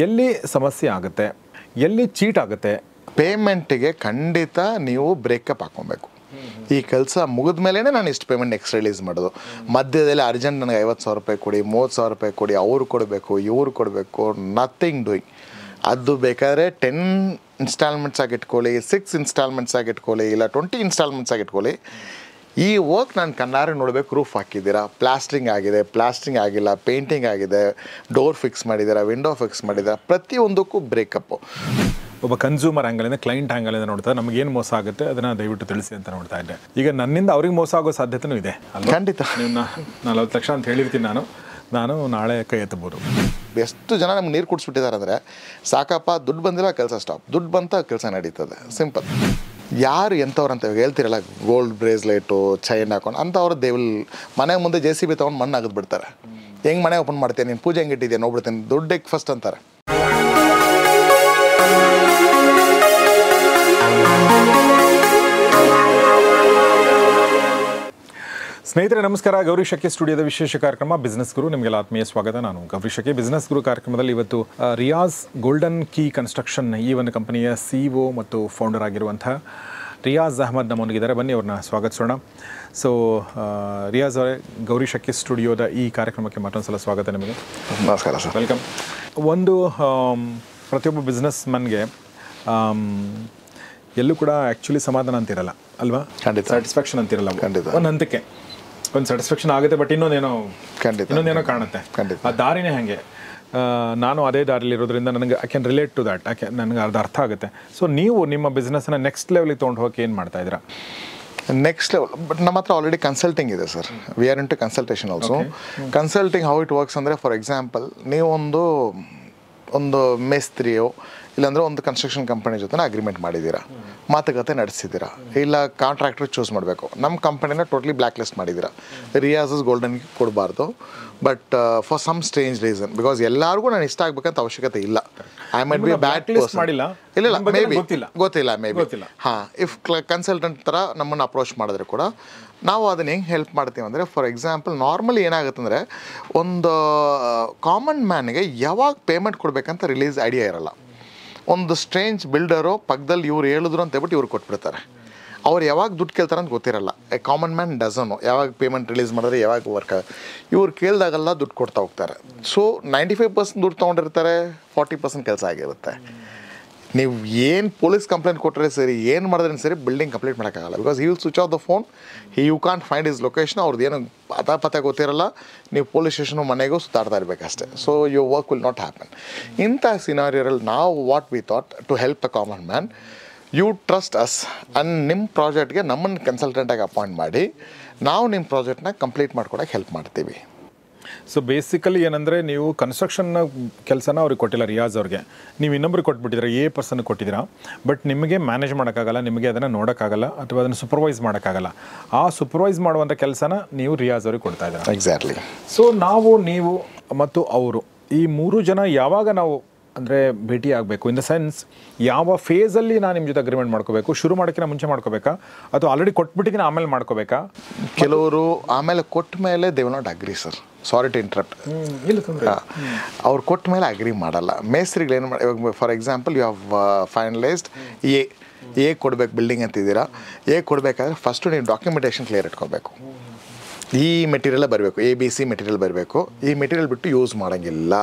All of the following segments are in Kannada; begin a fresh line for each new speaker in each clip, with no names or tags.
ಎಲ್ಲಿ ಸಮಸ್ಯೆ ಆಗುತ್ತೆ, ಎಲ್ಲಿ ಚೀಟ್ ಆಗುತ್ತೆ?
ಪೇಮೆಂಟಿಗೆ ಖಂಡಿತ ನೀವು ಬ್ರೇಕಪ್ ಹಾಕೊಬೇಕು. ಈ ಕೆಲಸ ಮುಗಿದ ಮೇಲೇ ನಾನು ಇಷ್ಟು ಪೇಮೆಂಟ್ ನೆಕ್ಸ್ಟ್ ರಿಲೀಸ್ ಮಾಡೋದು. ಮಧ್ಯದಲ್ಲಿ ಅರ್ಜೆಂಟ್ ನನಗೆ 50,000 ರೂಪಾಯಿ ಕೊಡಿ, 30,000 ರೂಪಾಯಿ ಕೊಡಿ, ಅವ್ರು ಕೊಡಬೇಕು, ಇವ್ರು ಕೊಡಬೇಕು, ನಥಿಂಗ್ ಡೂಯಿಂಗ್. ಅದು ಬೇಕಾದರೆ 10 ಇನ್ಸ್ಟಾಲ್ಮೆಂಟ್ಸ್ ಆಗಿಟ್ಕೊಳ್ಳಿ, 6 ಇನ್ಸ್ಟಾಲ್ಮೆಂಟ್ಸ್ ಆಗಿಟ್ಕೊಳ್ಳಿ, ಇಲ್ಲ 20 ಇನ್ಸ್ಟಾಲ್ಮೆಂಟ್ಸ್ ಆಗಿಟ್ಕೊಳ್ಳಿ. ಈ ವರ್ಕ್ ನಾನು ಕಣ್ಣಾರೆ ನೋಡಬೇಕು. ರೂಫ್ ಹಾಕಿದ್ದೀರಾ, ಪ್ಲಾಸ್ಟ್ರಿಂಗ್ ಆಗಿದೆ, ಪ್ಲಾಸ್ಟ್ರಿಂಗ್ ಆಗಿಲ್ಲ, ಪೇಂಟಿಂಗ್ ಆಗಿದೆ, ಡೋರ್ ಫಿಕ್ಸ್ ಮಾಡಿದ್ದೀರಾ, ವಿಂಡೋ ಫಿಕ್ಸ್ ಮಾಡಿದ್ದೀರಾ, ಪ್ರತಿಯೊಂದಕ್ಕೂ ಬ್ರೇಕಪ್ಪು.
ಒಬ್ಬ ಕನ್ಸ್ಯೂಮರ್ ಆ್ಯಂಗಲಿಂದ, ಕ್ಲೈಂಟ್ ಆ್ಯಂಗಲಿಂದ ನೋಡ್ತಾ ನಮಗೇನು ಮೋಸ ಆಗುತ್ತೆ ಅದನ್ನು ದಯವಿಟ್ಟು ತಿಳಿಸಿ ಅಂತ ನೋಡ್ತಾ ಇದ್ದೆ. ಈಗ ನನ್ನಿಂದ ಅವ್ರಿಗೆ ಮೋಸ ಆಗೋ ಸಾಧ್ಯತೆಯೂ ಇದೆ ಅಲ್ವಾ?
ಖಂಡಿತ.
ನೀವು 40 ಲಕ್ಷ ಅಂತ ಹೇಳಿರ್ತೀನಿ, ನಾನು ನಾಳೆ ಕೈ ಎತ್ತಬೋದು.
ಎಷ್ಟು ಜನ ನಮ್ಗೆ ನೀರು ಕುಡಿಸ್ಬಿಟ್ಟಿದ್ದಾರೆ ಅಂದರೆ, ಸಾಕಪ್ಪ ದುಡ್ಡು ಬಂದಿಲ್ಲ ಕೆಲಸ ಸ್ಟಾಪ್, ದುಡ್ಡು ಬಂತ ಕೆಲಸ ನಡೀತದೆ, ಸಿಂಪಲ್. ಯಾರು ಎಂಥವ್ರು ಅಂತ ಹೇಳ್ತಿರಲ್ಲ, ಗೋಲ್ಡ್ ಬ್ರೇಸ್ಲೆಟು, ಚೈನ್ ಹಾಕೊಂಡು ಅಂಥವ್ರು ದೇವಿಲ್ ಮನೆ ಮುಂದೆ JCB ತೊಗೊಂಡು ಮಣ್ಣು ಅಗದ್ಬಿಡ್ತಾರೆ. ಹೆಂಗೆ ಮನೆ ಓಪನ್ ಮಾಡ್ತೇನೆ, ನೀನು ಪೂಜೆ ಹೆಂಗೆ ಇಟ್ಟಿದ್ದೆ ನೋಡ್ಬಿಡ್ತೀನಿ, ದುಡ್ಡಿಗೆ ಫಸ್ಟ್ ಅಂತಾರೆ.
ಸ್ನೇಹಿತರೆ ನಮಸ್ಕಾರ. ಗೌರಿ ಶಕೆ ಸ್ಟುಡಿಯೋದ ವಿಶೇಷ ಕಾರ್ಯಕ್ರಮ ಬಿಸ್ನೆಸ್ ಗುರು, ನಿಮಗೆಲ್ಲ ಆತ್ಮೀಯ ಸ್ವಾಗತ. ನಾನು ಗೌರಿ ಶಕೆ. ಬಿಸ್ನೆಸ್ ಗುರು ಕಾರ್ಯಕ್ರಮದಲ್ಲಿ ಇವತ್ತು ರಿಯಾಜ್ ಗೋಲ್ಡನ್ ಕೀ ಕನ್ಸ್ಟ್ರಕ್ಷನ್ ಈ ಒಂದು ಕಂಪನಿಯ CEO ಮತ್ತು ಫೌಂಡರ್ ಆಗಿರುವಂಥ ರಿಯಾಜ್ ಅಹಮದ್ ನಮ್ಮೊಂದಿಗಿದ್ದಾರೆ. ಬನ್ನಿ ಅವ್ರನ್ನ ಸ್ವಾಗತಿಸೋಣ. ಸೊ ರಿಯಾಜ್ ಅವರೇ, ಗೌರಿ ಶಕೆ ಸ್ಟುಡಿಯೋದ ಈ ಕಾರ್ಯಕ್ರಮಕ್ಕೆ ಮತ್ತೊಂದು ಸಲ ಸ್ವಾಗತ ನಿಮಗೆ.
ನಮಸ್ಕಾರ ಸರ್.
ವೆಲ್ಕಮ್. ಒಂದು ಪ್ರತಿಯೊಬ್ಬ ಬಿಸ್ನೆಸ್ ಮನ್ಗೆ ಎಲ್ಲೂ ಕೂಡ ಆ್ಯಕ್ಚುಲಿ ಸಮಾಧಾನ ಅಂತಿರಲ್ಲ ಅಲ್ವಾ?
ಖಂಡಿತ.
ಸ್ಯಾಟಿಸ್ಫ್ಯಾಕ್ಷನ್ ಅಂತಿರಲ್ಲ.
ಖಂಡಿತ.
ಒಂದು ಹಂತಕ್ಕೆ ಒಂದು ಸ್ಯಾಟಿಸ್ಫ್ಯಾಕ್ಷನ್ ಆಗುತ್ತೆ, ಬಟ್ ಇನ್ನೊಂದೇನೋ ಕಾಣುತ್ತೆ. ಆ ದಾರಿನೇ ಹಾಗೆ. ನಾನು ಅದೇ ದಾರಿಲಿ ಇರೋದ್ರಿಂದ ನನಗೆ I can relate to that. ನನಗೆ ಅದು ಅರ್ಥ ಆಗುತ್ತೆ. ಸೊ ನೀವು ನಿಮ್ಮ ಬಿಸ್ನೆಸ್ನ ನೆಕ್ಸ್ಟ್ ಲೆವೆಲಿಗೆ ತೊಗೊಂಡು ಹೋಗಿ ಏನು ಮಾಡ್ತಾ ಇದ್ದೀರಾ?
ನೆಕ್ಸ್ಟ್ ಲೆವೆಲ್, ಬಟ್ ನಮ್ಮ ಹತ್ರ ಆಲ್ರೆಡಿ ಕನ್ಸಲ್ಟಿಂಗ್ ಇದೆ sir. We are into consultation also. Consulting how it works ಅಂದರೆ, ಫಾರ್ ಎಕ್ಸಾಂಪಲ್ ನೀವೊಂದು ಮೇಸ್ತ್ರಿಯೋ ಇಲ್ಲಾಂದರೆ ಒಂದು ಕನ್ಸ್ಟ್ರಕ್ಷನ್ ಕಂಪನಿ ಜೊತೆ ಅಗ್ರಿಮೆಂಟ್ ಮಾಡಿದ್ದೀರಾ, ಮಾತುಕತೆ ನಡೆಸಿದ್ದೀರಾ, ಇಲ್ಲ ಕಾಂಟ್ರಾಕ್ಟರ್ ಚೂಸ್ ಮಾಡಬೇಕು. ನಮ್ಮ ಕಂಪನಿನ ಟೋಟ್ಲಿ ಬ್ಲ್ಯಾಕ್ ಲಿಸ್ಟ್ ಮಾಡಿದ್ದೀರಾ, ರಿಯಾಜಸ್ ಗೋಲ್ಡನ್ಗೆ ಕೊಡಬಾರ್ದು. But for some strange reason, because ಎಲ್ಲರಿಗೂ ನಾನು ಇಷ್ಟ ಆಗ್ಬೇಕಂತ ಅವಶ್ಯಕತೆ ಇಲ್ಲ. I might be bad person. ಇಲ್ಲ ಮೇ ಬಿ ಗೊತ್ತಿಲ್ಲ, ಮೇ ಬಿ. ಹಾಂ, ಇಫ್ ಕನ್ಸಲ್ಟೆಂಟ್ ಥರ ನಮ್ಮನ್ನು ಅಪ್ರೋಚ್ ಮಾಡಿದ್ರೆ ಕೂಡ ನಾವು ಅದನ್ನ ಹೆಂಗೆ ಹೆಲ್ಪ್ ಮಾಡ್ತೀವಿ ಅಂದರೆ, ಫಾರ್ ಎಕ್ಸಾಂಪಲ್ ನಾರ್ಮಲಿ ಏನಾಗುತ್ತೆ ಅಂದರೆ, ಒಂದು ಕಾಮನ್ ಮ್ಯಾನ್ಗೆ ಯಾವಾಗ ಪೇಮೆಂಟ್ ಕೊಡಬೇಕಂತ ರಿಲೀಸ್ ಐಡಿಯಾ ಇರಲ್ಲ. ಒಂದು ಸ್ಟ್ರೇಂಜ್ ಬಿಲ್ಡರು ಪಕ್ಕದಲ್ಲಿ ಇವ್ರು ಹೇಳಿದ್ರು ಅಂತ ಹೇಳ್ಬಿಟ್ಟು ಇವ್ರು ಕೊಟ್ಬಿಡ್ತಾರೆ. ಅವ್ರು ಯಾವಾಗ ದುಡ್ಡು ಕೇಳ್ತಾರೆ ಅಂತ ಗೊತ್ತಿರಲ್ಲ. ಎ ಕಾಮನ್ ಮ್ಯಾನ್ ಡಸನು ಯಾವಾಗ ಪೇಮೆಂಟ್ ರಿಲೀಸ್ ಮಾಡಿದ್ರೆ ಯಾವಾಗ ವರ್ಕ್ ಇವ್ರು ಕೇಳಿದಾಗೆಲ್ಲ ದುಡ್ಡು ಕೊಡ್ತಾ ಹೋಗ್ತಾರೆ. ಸೊ 95% ದುಡ್ಡು ತೊಗೊಂಡಿರ್ತಾರೆ, 40% ಕೆಲಸ ಆಗಿರುತ್ತೆ. ನೀವು ಏನು ಪೊಲೀಸ್ ಕಂಪ್ಲೇಂಟ್ ಕೊಟ್ಟರೆ ಸರಿ, ಏನು ಮಾಡಿದ್ರೆ ಸರಿ, ಬಿಲ್ಡಿಂಗ್ ಕಂಪ್ಲೀಟ್ ಮಾಡೋಕ್ಕಾಗಲ್ಲ. Because you will switch off the phone, you can't find his location. ಅವ್ರದ್ದು ಏನು ಪತ್ತೆ ಗೊತ್ತಿರಲ್ಲ, ನೀವು ಪೊಲೀಸ್ ಸ್ಟೇಷನು ಮನೆಗೂ ಸುತ್ತಾಡ್ತಾ ಇರಬೇಕಷ್ಟೇ. So your work will not happen. ಇಂಥ ಸಿನಾರಿಯೋರಲ್ಲಿ ನಾವು what we thought to help a common man, you trust us and ನಿಮ್ಮ ಪ್ರಾಜೆಕ್ಟ್ಗೆ ನಮ್ಮನ್ನು ಕನ್ಸಲ್ಟೆಂಟಾಗಿ ಅಪಾಯಿಂಟ್ ಮಾಡಿ ನಾವು ನಿಮ್ಮ ಪ್ರಾಜೆಕ್ಟ್ನ ಕಂಪ್ಲೀಟ್ ಮಾಡ್ಕೊಡೋಕ್ಕೆ ಹೆಲ್ಪ್ ಮಾಡ್ತೀವಿ.
ಸೊ ಬೇಸಿಕಲಿ ಏನಂದರೆ, ನೀವು ಕನ್ಸ್ಟ್ರಕ್ಷನ್ ಕೆಲಸನ ಅವ್ರಿಗೆ ಕೊಟ್ಟಿಲ್ಲ, ರಿಯಾಜ್ ಅವ್ರಿಗೆ ನೀವು ಇನ್ನೊಬ್ರಿಗೆ ಕೊಟ್ಬಿಟ್ಟಿದ್ದೀರಾ, ಪರ್ಸನ್ಗೆ ಕೊಟ್ಟಿದ್ದೀರಾ. ಬಟ್ ನಿಮಗೆ ಮ್ಯಾನೇಜ್ ಮಾಡೋಕ್ಕಾಗಲ್ಲ, ನಿಮಗೆ ಅದನ್ನು ನೋಡೋಕ್ಕಾಗಲ್ಲ, ಅಥವಾ ಅದನ್ನು ಸೂಪರ್ವೈಸ್ ಮಾಡೋಕ್ಕಾಗಲ್ಲ. ಆ ಸೂಪರ್ವೈಸ್ ಮಾಡುವಂಥ ಕೆಲಸನ ನೀವು ರಿಯಾಜ್ ಅವ್ರಿಗೆ ಕೊಡ್ತಾ ಇದ್ದೀರಾ.
ಎಕ್ಸಾಕ್ಟ್ಲಿ.
ಸೊ ನೀವು ಮತ್ತು ಅವರು ಈ 3 ಜನ ಯಾವಾಗ ನಾವು ಅಂದರೆ ಭೇಟಿ ಆಗಬೇಕು, ಇನ್ ದ ಸೆನ್ಸ್ ಯಾವ ಫೇಸಲ್ಲಿ ನಾನು ನಿಮ್ಮ ಜೊತೆ ಅಗ್ರಿಮೆಂಟ್ ಮಾಡ್ಕೋಬೇಕು? ಶುರು ಮಾಡೋಕ್ಕಿಂತ ಮುಂಚೆ ಮಾಡ್ಕೋಬೇಕಾ, ಅಥವಾ ಆಲ್ರೆಡಿ ಕೊಟ್ಬಿಟ್ಟಿದ್ದೀನಿ ಆಮೇಲೆ ಮಾಡ್ಕೋಬೇಕಾ?
ಕೆಲವರು ಆಮೇಲೆ ಕೊಟ್ಟ ಮೇಲೆ they will not agree sir. Sorry to interrupt. ಅವ್ರು ಕೊಟ್ಟ ಮೇಲೆ ಅಗ್ರಿ ಮಾಡಲ್ಲ. ಮೇಸ್ತ್ರಿಗಳು ಏನು ಮಾಡಿ, ಇವಾಗ for example you have finalised a ಕೊಡಬೇಕು ಬಿಲ್ಡಿಂಗ್ ಅಂತಿದ್ದೀರಾ. ಕೊಡಬೇಕಾದ್ರೆ ಫಸ್ಟು ನೀವು ಡಾಕ್ಯುಮೆಂಟೇಷನ್ ಕ್ಲಿಯರ್ ಇಟ್ಕೋಬೇಕು. ಈ ಮೆಟೀರಿಯಲ್ಲೇ ಬರಬೇಕು, ABC ಮೆಟೀರಿಯಲ್ ಬರಬೇಕು. ಈ ಮೆಟೀರಿಯಲ್ ಬಿಟ್ಟು ಯೂಸ್ ಮಾಡೋಂಗಿಲ್ಲ.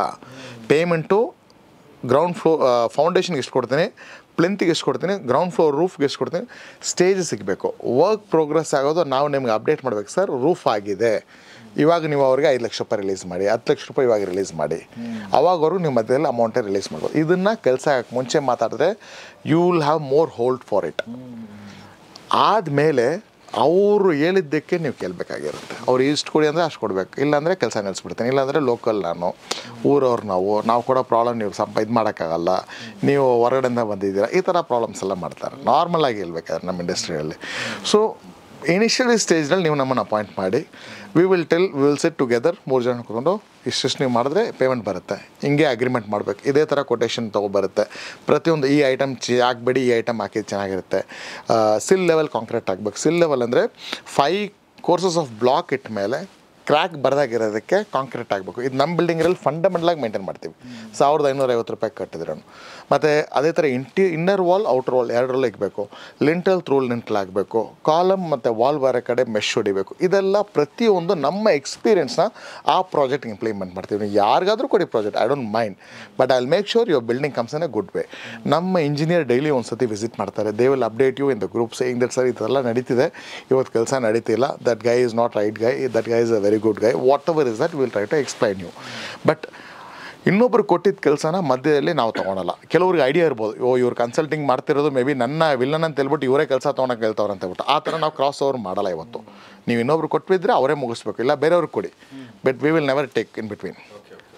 ಪೇಮೆಂಟು ಗ್ರೌಂಡ್ ಫ್ಲೋರ್ ಫೌಂಡೇಶನ್ಗೆ ಎಷ್ಟು ಕೊಡ್ತೀನಿ, ಪ್ಲಿಂತಿಗೆ ಎಷ್ಟು ಕೊಡ್ತೀನಿ, ಗ್ರೌಂಡ್ ಫ್ಲೋರ್ ರೂಫ್ಗೆ ಎಷ್ಟು ಕೊಡ್ತೀನಿ, ಸ್ಟೇಜ್ ಸಿಗಬೇಕು. ವರ್ಕ್ ಪ್ರೋಗ್ರೆಸ್ ಆಗೋದು ನಾವು ನಿಮ್ಗೆ ಅಪ್ಡೇಟ್ ಮಾಡಬೇಕು. ಸರ್ ರೂಫ್ ಆಗಿದೆ, ಇವಾಗ ನೀವು ಅವ್ರಿಗೆ 5 ಲಕ್ಷ ರೂಪಾಯಿ ರಿಲೀಸ್ ಮಾಡಿ, 10 ಲಕ್ಷ ರೂಪಾಯಿ ಇವಾಗ ರಿಲೀಸ್ ಮಾಡಿ, ಅವಾಗವರು ನಿಮ್ಮ ಮಧ್ಯದಲ್ಲಿ ಅಮೌಂಟೇ ರಿಲೀಸ್ ಮಾಡ್ಬೋದು. ಇದನ್ನು ಕೆಲಸ ಮುಂಚೆ ಮಾತಾಡಿದ್ರೆ you will have more hold for it. ಆದಮೇಲೆ ಅವರು ಹೇಳಿದ್ದಕ್ಕೆ ನೀವು ಕೇಳಬೇಕಾಗಿರುತ್ತೆ. ಅವ್ರು ಇಷ್ಟು ಕೊಡಿ ಅಂದರೆ ಅಷ್ಟು ಕೊಡಬೇಕು, ಇಲ್ಲಾಂದರೆ ಕೆಲಸ ನಿಲ್ಲಿಸ್ಬಿಡ್ತೀನಿ, ಇಲ್ಲಾಂದರೆ ಲೋಕಲ್ ನಾನು ಊರವ್ರು ನಾವು ಕೊಡೋ ಪ್ರಾಬ್ಲಮ್ ನೀವು ಇದು ಮಾಡೋಕ್ಕಾಗಲ್ಲ, ನೀವು ಹೊರಗಡೆಯಿಂದ ಬಂದಿದ್ದೀರಾ, ಈ ಥರ ಪ್ರಾಬ್ಲಮ್ಸ್ ಎಲ್ಲ ಮಾಡ್ತಾರೆ. ನಾರ್ಮಲಾಗಿ ಹೇಳ್ಬೇಕಾದ್ರೆ ನಮ್ಮ ಇಂಡಸ್ಟ್ರಿಯಲ್ಲಿ. ಸೊ ಇನಿಷಿಯಲಿ ಸ್ಟೇಜ್ನಲ್ಲಿ ನೀವು ನಮ್ಮನ್ನು ಅಪಾಯಿಂಟ್ ಮಾಡಿ, ವಿ ವಿಲ್ ಸಿಟ್ ಟುಗೆದರ್. 3 ಜನ ಕೂತ್ಕೊಂಡು ಇಷ್ಟು ನೀವು ಮಾಡಿದ್ರೆ ಪೇಮೆಂಟ್ ಬರುತ್ತೆ, ಹಿಂಗೆ ಅಗ್ರಿಮೆಂಟ್ ಮಾಡಬೇಕು, ಇದೇ ಥರ ಕೊಟೇಶನ್ ತೊಗೊಬರುತ್ತೆ. ಪ್ರತಿಯೊಂದು ಈ ಐಟಮ್ ಹಾಕಬೇಡಿ, ಈ ಐಟಮ್ ಹಾಕಿದ್ದು ಚೆನ್ನಾಗಿರುತ್ತೆ. ಸಿಲ್ ಲೆವೆಲ್ ಕಾಂಕ್ರೀಟ್ ಆಗಬೇಕು. ಸಿಲ್ ಲೆವೆಲ್ ಅಂದರೆ 5 ಕೋರ್ಸಸ್ ಆಫ್ ಬ್ಲಾಕ್ ಇಟ್ಟ ಮೇಲೆ ಕ್ರ್ಯಾಕ್ ಬರದಾಗಿರೋದಕ್ಕೆ ಕಾಂಕ್ರೀಟ್ ಆಗಬೇಕು. ಇದು ನಮ್ಮ ಬಿಲ್ಡಿಂಗಲ್ಲಿ ಫಂಡಮೆಂಟಲಾಗಿ ಮೇಂಟೈನ್ ಮಾಡ್ತೀವಿ. 1550 ರೂಪಾಯಿ ಕಟ್ಟಿದ್ರು. ಮತ್ತು ಅದೇ ಥರ ಇನ್ನರ್ ವಾಲ್ ಔಟರ್ ವಾಲ್ ಎರಡರಲ್ಲೂ ಇರಬೇಕು. ಲಿಂಟಲ್ ಥ್ರೂ ಲಿಂಟಲ್ ಆಗಬೇಕು. ಕಾಲಮ್ ಮತ್ತು ವಾಲ್ ಬರೋ ಕಡೆ ಮೆಶ್ ಹೊಡಿಬೇಕು. ಇದೆಲ್ಲ ಪ್ರತಿಯೊಂದು ನಮ್ಮ ಎಕ್ಸ್ಪೀರಿಯೆನ್ಸ್ನ ಆ ಪ್ರಾಜೆಕ್ಟ್ ಇಂಪ್ಲಿಮೆಂಟ್ ಮಾಡ್ತೀವಿ. ನೀವು ಯಾರಿಗಾದರೂ ಕೊಡಿ project, I don't mind, but I will make sure your building comes in a good way. ನಮ್ಮ ಇಂಜಿನಿಯರ್ ಡೈಲಿ ಒಂದು ಸತಿ ವಿಸಿಟ್ ಮಾಡ್ತಾರೆ. They will update you in the group saying that sir ಇದೆಲ್ಲ ನಡೀತಿದೆ, ಇವತ್ತು ಕೆಲಸ ನಡೀತಿಲ್ಲ, that guy is not right guy, that guy is a very good guy, whatever is that will try to explain you. But ಇನ್ನೊಬ್ರು ಕೊಟ್ಟಿದ್ದ ಕೆಲಸನ ಮಧ್ಯದಲ್ಲಿ ನಾವು ತೊಗೊಳಲ್ಲ. ಕೆಲವ್ರಿಗೆ ಐಡಿಯಾ ಇರ್ಬೋದು, ಇವ್ರು ಕನ್ಸಲ್ಟಿಂಗ್ ಮಾಡ್ತಿರೋದು ಮೇ ಬಿ ನನ್ನ ವಿಲ್ಲನ್ ಅಂತ ಹೇಳ್ಬಿಟ್ಟು ಇವರೇ ಕೆಲಸ ತೊಗೊಳಕ್ಕೆ ಹೇಳ್ತಾವ್ರು ಅಂತ ಹೇಳ್ಬಿಟ್ಟು. ಆ ಥರ ನಾವು ಕ್ರಾಸ್ ಓವರ್ ಮಾಡಲ್ಲ ಇವತ್ತು. ನೀವು ಇನ್ನೊಬ್ರು ಕೊಟ್ಟಿದ್ರೆ ಅವರೇ ಮುಗಿಸ್ಬೇಕು, ಇಲ್ಲ ಬೇರೆಯವ್ರಿಗೆ ಕೊಡಿ. But we will never take in between.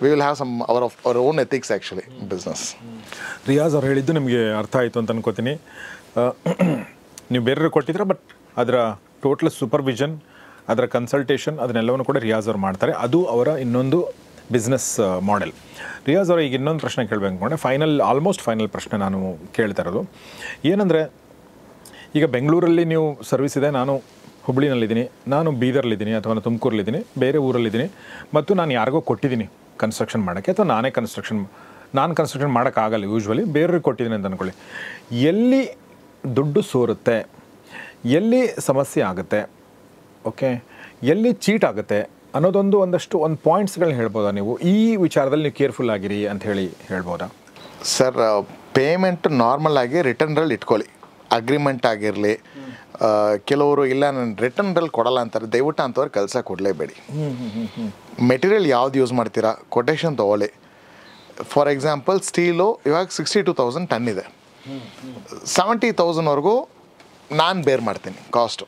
We will have some our own ethics actually business.
Riyaz ಅವ್ರು ಹೇಳಿದ್ದು ನಿಮಗೆ ಅರ್ಥ ಆಯಿತು ಅಂತ ಅನ್ಕೋತೀನಿ. ನೀವು ಬೇರೆಯವ್ರಿಗೆ ಕೊಟ್ಟಿದ್ರೆ, ಬಟ್ ಅದರ ಟೋಟಲ್ ಸೂಪರ್ವಿಷನ್, ಅದರ ಕನ್ಸಲ್ಟೇಷನ್, ಅದನ್ನೆಲ್ಲವನ್ನು ಕೂಡ ರಿಯಾಜ್ ಅವ್ರು ಮಾಡ್ತಾರೆ. ಅದು ಅವರ ಇನ್ನೊಂದು ಬಿಸ್ನೆಸ್ ಮಾಡೆಲ್. ರಿಯಾಜ್ ಅವ್ರ ಈಗ ಇನ್ನೊಂದು ಪ್ರಶ್ನೆ ಕೇಳಬೇಕು ಅಂದ್ಕೊಂಡೆ. ಆಲ್ಮೋಸ್ಟ್ ಫೈನಲ್ ಪ್ರಶ್ನೆ ನಾನು ಕೇಳ್ತಾ ಇರೋದು ಏನಂದರೆ, ಈಗ ಬೆಂಗಳೂರಲ್ಲಿ ನೀವು ಸರ್ವಿಸ್ ಇದೆ, ನಾನು ಹುಬ್ಳಿನಲ್ಲಿದ್ದೀನಿ, ನಾನು ಬೀದರ್ಲಿದ್ದೀನಿ ಅಥವಾ ನಾನು ತುಮಕೂರಲ್ಲಿದ್ದೀನಿ, ಬೇರೆ ಊರಲ್ಲಿದ್ದೀನಿ, ಮತ್ತು ನಾನು ಯಾರಿಗೋ ಕೊಟ್ಟಿದ್ದೀನಿ ಕನ್ಸ್ಟ್ರಕ್ಷನ್ ಮಾಡೋಕ್ಕೆ, ಅಥವಾ ನಾನೇ ಕನ್ಸ್ಟ್ರಕ್ಷನ್ ಮಾಡೋಕ್ಕಾಗಲ್ಲ, ಯೂಶ್ವಲಿ ಬೇರೆಯವ್ರಿಗೆ ಕೊಟ್ಟಿದ್ದೀನಿ ಅಂತ ಅಂದ್ಕೊಳ್ಳಿ. ಎಲ್ಲಿ ದುಡ್ಡು ಸೋರುತ್ತೆ, ಎಲ್ಲಿ ಸಮಸ್ಯೆ ಆಗುತ್ತೆ, ಓಕೆ, ಎಲ್ಲಿ ಚೀಟ್ ಆಗುತ್ತೆ ಅನ್ನೋದೊಂದು ಪಾಯಿಂಟ್ಸ್ಗಳನ್ನ ಹೇಳ್ಬೋದಾ ನೀವು? ಈ ವಿಚಾರದಲ್ಲಿ ನೀವು ಕೇರ್ಫುಲ್ ಆಗಿರಿ ಅಂತ ಹೇಳ್ಬೋದಾ?
ಸರ್, ಪೇಮೆಂಟ್ ನಾರ್ಮಲ್ ಆಗಿ ರಿಟರ್ನ್ರಲ್ಲಿ ಇಟ್ಕೊಳ್ಳಿ. ಅಗ್ರಿಮೆಂಟ್ ಆಗಿರಲಿ. ಕೆಲವರು ಇಲ್ಲ ನಾನು ರಿಟರ್ನ್ರಲ್ಲಿ ಕೊಡಲ್ಲ ಅಂತಾರೆ, ದಯವಿಟ್ಟು ಅಂಥವ್ರು ಕೆಲಸ ಕೊಡಲೇಬೇಡಿ. ಮೆಟೀರಿಯಲ್ ಯಾವ್ದು ಯೂಸ್ ಮಾಡ್ತೀರಾ ಕೊಟೇಶನ್ ತೊಗೊಳ್ಳಿ. ಫಾರ್ ಎಕ್ಸಾಂಪಲ್ ಸ್ಟೀಲು ಇವಾಗ 62,000 ಟನ್ ಇದೆ. 70,000ವರೆಗೂ ನಾನು ಬೇರ್ ಮಾಡ್ತೀನಿ ಕಾಸ್ಟು.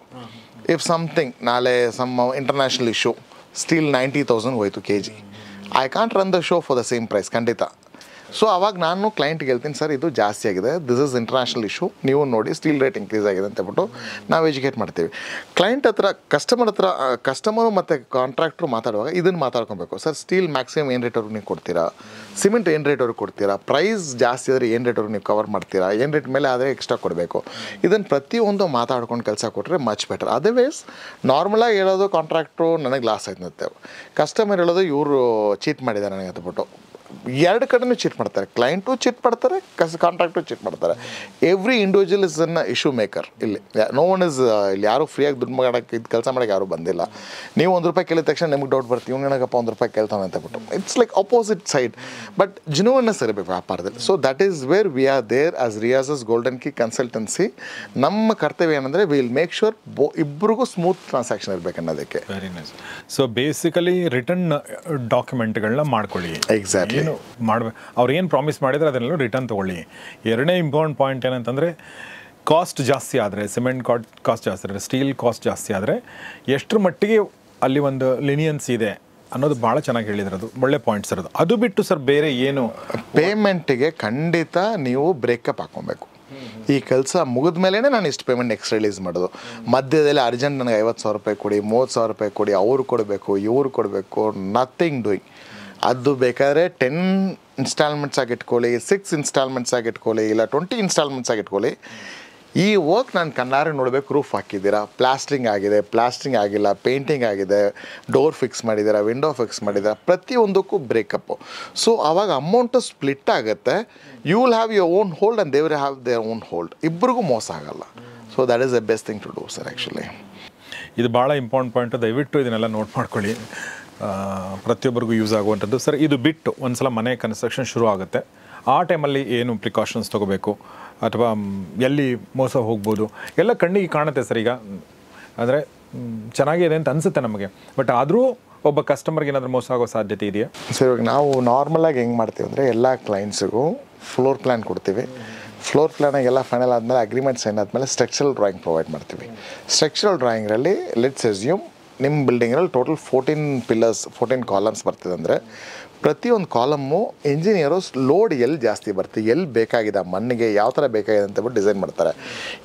ಇಫ್ ಸಮಥಿಂಗ್ ನಾಳೆ ಇಂಟರ್ನ್ಯಾಷನಲ್ ಇಶ್ಯೂ, ಸ್ಟೀಲ್ 90,000 ಹೋಯ್ತು kg, I can't run the show for the same price ಖಂಡಿತ. ಸೊ ಅವಾಗ ನಾನು ಕ್ಲೈಂಟ್ಗೆ ಹೇಳ್ತೀನಿ, ಸರ್ ಇದು ಜಾಸ್ತಿ ಆಗಿದೆ, ದಿಸ್ ಇಸ್ ಇಂಟರ್ನ್ಯಾಷನಲ್ ಇಶ್ಯೂ, ನೀವು ನೋಡಿ ಸ್ಟೀಲ್ ರೇಟ್ ಇನ್ಕ್ರೀಸ್ ಆಗಿದೆ ಅಂತ ಹೇಳ್ಬಿಟ್ಟು ನಾವು ಎಜುಕೇಟ್ ಮಾಡ್ತೀವಿ. ಕ್ಲೈಂಟ್ ಹತ್ರ ಕಸ್ಟಮರು ಮತ್ತು ಕಾಂಟ್ರಾಕ್ಟ್ರು ಮಾತಾಡುವಾಗ ಇದನ್ನು ಮಾತಾಡ್ಕೊಬೇಕು. ಸರ್ ಸ್ಟೀಲ್ ಮ್ಯಾಕ್ಸಿಮಮ್ ಏನು ರೇಟವ್ರಿಗೆ ನೀವು ಕೊಡ್ತೀರಾ, ಸಿಮೆಂಟ್ ಏನು ರೇಟವ್ರಿಗೆ ಕೊಡ್ತೀರಾ, ಪ್ರೈಸ್ ಜಾಸ್ತಿ ಆದರೆ ಏನು ರೇಟವ್ರಿಗೆ ನೀವು ಕವರ್ ಮಾಡ್ತೀರಾ, ಏನು ರೇಟ್ ಮೇಲೆ ಆದರೆ ಎಕ್ಸ್ಟ್ರಾ ಕೊಡಬೇಕು. ಇದನ್ನು ಪ್ರತಿಯೊಂದು ಮಾತಾಡ್ಕೊಂಡು ಕೆಲಸ ಕೊಟ್ಟರೆ ಮಚ್ ಬೆಟರ್. ಅದರ್ವೈಸ್ ನಾರ್ಮಲಾಗಿ ಹೇಳೋದು ಕಾಂಟ್ರಾಕ್ಟ್ರು ನನಗೆ ಲಾಸ್ ಆಯ್ತು, ಕಸ್ಟಮರ್ ಹೇಳೋದು ಇವರು ಚೀಟ್ ಮಾಡಿದ್ದಾರೆ ನನಗೆ ಅಂತಬಿಟ್ಟು. ಎರಡು ಕಡೆನೂ ಚೀಟ್ ಮಾಡ್ತಾರೆ, ಕ್ಲೈಂಟು ಚೀಟ್ ಮಾಡ್ತಾರೆ, ಕಾಂಟ್ರಾಕ್ಟು ಚೀಟ್ ಮಾಡ್ತಾರೆ. ಎವ್ರಿ ಇಂಡಿವಿಜುವಲ್ ಇಸ್ ಅನ್ನ ಇಶ್ಯೂ ಮೇಕರ್. ಇಲ್ಲಿ ನೋ ಒನ್ ಇಸ್, ಇಲ್ಲಿ ಯಾರು ಫ್ರೀಯಾಗಿ ದುಡ್ಡು ಮಾಡೋಕ್ಕೆ ಇದು ಕೆಲಸ ಮಾಡೋಕ್ಕೆ ಯಾರೂ ಬಂದಿಲ್ಲ. ನೀವು ₹1 ಕೇಳಿದ ತಕ್ಷಣ ನಿಮ್ಗೆ ಡೌಟ್ ಬರ್ತೀವಿ, ಇವ್ನು ನನಗಪ್ಪ ₹1 ಕೇಳ್ತಾನೆ ಅಂತಬಿಟ್ಟು. It's like opposite side. But genuineness ಇರಬೇಕು ವ್ಯಾಪಾರದಲ್ಲಿ. So that is where we are there as Riyaz's golden key consultancy. ನಮ್ಮ ಕರ್ತವ್ಯ ಏನಂದರೆ ವಿಲ್ ಮೇಕ್ ಶೋರ್ ಇಬ್ಬರಿಗೂ ಸ್ಮೂತ್ ಟ್ರಾನ್ಸಾಕ್ಷನ್ ಇರಬೇಕು ಅನ್ನೋದಕ್ಕೆ.
Very nice. So basically return ಡಾಕ್ಯುಮೆಂಟ್ಗಳನ್ನ ಮಾಡ್ಕೊಳ್ಳಿ.
ಎಕ್ಸಾಕ್ಟ್ಲಿ
ಮಾಡ್ಬೇಕು. ಅವ್ರು ಏನು ಪ್ರಾಮಿಸ್ ಮಾಡಿದರೆ ಅದನ್ನೆಲ್ಲ ರಿಟರ್ನ್ ತೊಗೊಳ್ಳಿ. ಎರಡನೇ ಇಂಪಾರ್ಟೆಂಟ್ ಪಾಯಿಂಟ್ ಏನಂತಂದರೆ, ಕಾಸ್ಟ್ ಜಾಸ್ತಿ ಆದರೆ, ಸಿಮೆಂಟ್ ಕಾಸ್ಟ್ ಜಾಸ್ತಿ ಆದರೆ, ಸ್ಟೀಲ್ ಕಾಸ್ಟ್ ಜಾಸ್ತಿ ಆದರೆ ಎಷ್ಟರ ಮಟ್ಟಿಗೆ ಅಲ್ಲಿ ಒಂದು ಲಿನಿಯನ್ಸ್ ಇದೆ ಅನ್ನೋದು ಭಾಳ ಚೆನ್ನಾಗಿ ಹೇಳಿದ್ರದು, ಒಳ್ಳೆ ಪಾಯಿಂಟ್ಸ್ ಇರೋದು. ಅದು ಬಿಟ್ಟು ಸರ್ ಬೇರೆ ಏನು?
ಪೇಮೆಂಟಿಗೆ ಖಂಡಿತ ನೀವು ಬ್ರೇಕಪ್ ಹಾಕ್ಕೊಬೇಕು. ಈ ಕೆಲಸ ಮುಗಿದ ಮೇಲೇ ನಾನು ಇಷ್ಟು ಪೇಮೆಂಟ್ ಎಕ್ಸ್ಟ್ರಾ ರಿಲೀಸ್ ಮಾಡೋದು. ಮಧ್ಯದಲ್ಲಿ ಅರ್ಜೆಂಟ್ ನನಗೆ ₹50,000 ಕೊಡಿ, ₹30,000 ಕೊಡಿ, ಅವ್ರು ಕೊಡಬೇಕು, ಇವ್ರು ಕೊಡಬೇಕು, ನಥಿಂಗ್ ಡೂಯಿಂಗ್. ಅದು ಬೇಕಾದರೆ 10 ಇನ್ಸ್ಟಾಲ್ಮೆಂಟ್ಸ್ ಆಗಿ ಇಟ್ಕೊಳ್ಳಿ, 6 ಇನ್ಸ್ಟಾಲ್ಮೆಂಟ್ಸ್ ಆಗಿ ಇಟ್ಕೊಳ್ಳಿ, ಇಲ್ಲ 20 ಇನ್ಸ್ಟಾಲ್ಮೆಂಟ್ಸ್ ಆಗಿ ಇಟ್ಕೊಳ್ಳಿ. ಈ ವರ್ಕ್ ನಾನು ಕಣ್ಣಾರೆ ನೋಡಬೇಕು. ರೂಫ್ ಹಾಕಿದ್ದೀರಾ, ಪ್ಲಾಸ್ಟ್ರಿಂಗ್ ಆಗಿದೆ, ಪ್ಲಾಸ್ಟ್ರಿಂಗ್ ಆಗಿಲ್ಲ, ಪೇಂಟಿಂಗ್ ಆಗಿದೆ, ಡೋರ್ ಫಿಕ್ಸ್ ಮಾಡಿದ್ದೀರಾ, ವಿಂಡೋ ಫಿಕ್ಸ್ ಮಾಡಿದ್ದೀರಾ, ಪ್ರತಿಯೊಂದಕ್ಕೂ ಬ್ರೇಕಪ್ಪು. ಸೊ ಆವಾಗ ಅಮೌಂಟು ಸ್ಪ್ಲಿಟ್ ಆಗುತ್ತೆ. You will have your own hold and they will have their own hold. ಇಬ್ಬರಿಗೂ ಮೋಸ ಆಗಲ್ಲ. So that is the best thing to do sir. Actually
ಇದು ಭಾಳ ಇಂಪಾರ್ಟೆಂಟ್ ಪಾಯಿಂಟು. ದಯವಿಟ್ಟು ಇದನ್ನೆಲ್ಲ ನೋಟ್ ಮಾಡ್ಕೊಳ್ಳಿ, ಪ್ರತಿಯೊಬ್ಬರಿಗೂ ಯೂಸ್ ಆಗುವಂಥದ್ದು. ಸರ್ ಇದು ಬಿಟ್ಟು ಒಂದು ಸಲ ಮನೆ ಕನ್ಸ್ಟ್ರಕ್ಷನ್ ಶುರು ಆಗುತ್ತೆ, ಆ ಟೈಮಲ್ಲಿ ಏನು ಪ್ರಿಕಾಷನ್ಸ್ ತೊಗೋಬೇಕು, ಅಥವಾ ಎಲ್ಲಿ ಮೋಸ ಹೋಗ್ಬೋದು ಎಲ್ಲ ಕಣ್ಣಿಗೆ ಕಾಣುತ್ತೆ ಸರ್. ಈಗ ಅಂದರೆ ಚೆನ್ನಾಗಿದೆ ಅಂತ ಅನಿಸುತ್ತೆ ನಮಗೆ, ಬಟ್ ಆದರೂ ಒಬ್ಬ ಕಸ್ಟಮರ್ಗೆ ಏನಾದರೂ ಮೋಸ ಆಗೋ ಸಾಧ್ಯತೆ ಇದೆಯಾ
ಸರ್? ಇವಾಗ ನಾವು ನಾರ್ಮಲಾಗಿ ಹೆಂಗೆ ಮಾಡ್ತೀವಿ ಅಂದರೆ, ಎಲ್ಲ ಕ್ಲೈಂಟ್ಸಿಗೂ ಫ್ಲೋರ್ ಪ್ಲ್ಯಾನ್ ಕೊಡ್ತೀವಿ. ಫ್ಲೋರ್ ಪ್ಲ್ಯಾನಾಗೆಲ್ಲ ಫೈನಲ್ ಆದಮೇಲೆ ಅಗ್ರಿಮೆಂಟ್ ಸೈನ್ ಆದಮೇಲೆ ಸ್ಟ್ರಕ್ಚರಲ್ ಡ್ರಾಯಿಂಗ್ ಪ್ರೊವೈಡ್ ಮಾಡ್ತೀವಿ. ಸ್ಟ್ರಕ್ಚರಲ್ ಡ್ರಾಯಿಂಗಲ್ಲಿ ಲೆಟ್ಸ್ ಅಸ್ಯೂಮ್ ನಿಮ್ಮ ಬಿಲ್ಡಿಂಗಲ್ಲಿ ಟೋಟಲ್ 14 ಪಿಲ್ಲರ್ಸ್, 14 ಕಾಲಮ್ಸ್ ಬರ್ತಿದೆ ಅಂದರೆ, ಪ್ರತಿಯೊಂದು ಕಾಲಮ್ಮು ಇಂಜಿನಿಯರು ಲೋಡ್ ಎಲ್ಲಿ ಜಾಸ್ತಿ ಬರ್ತೀವಿ, ಎಲ್ಲಿ ಬೇಕಾಗಿದೆ, ಮಣ್ಣಿಗೆ ಯಾವ ಥರ ಬೇಕಾಗಿದೆ ಅಂತಬಿಟ್ಟು ಡಿಸೈನ್ ಮಾಡ್ತಾರೆ.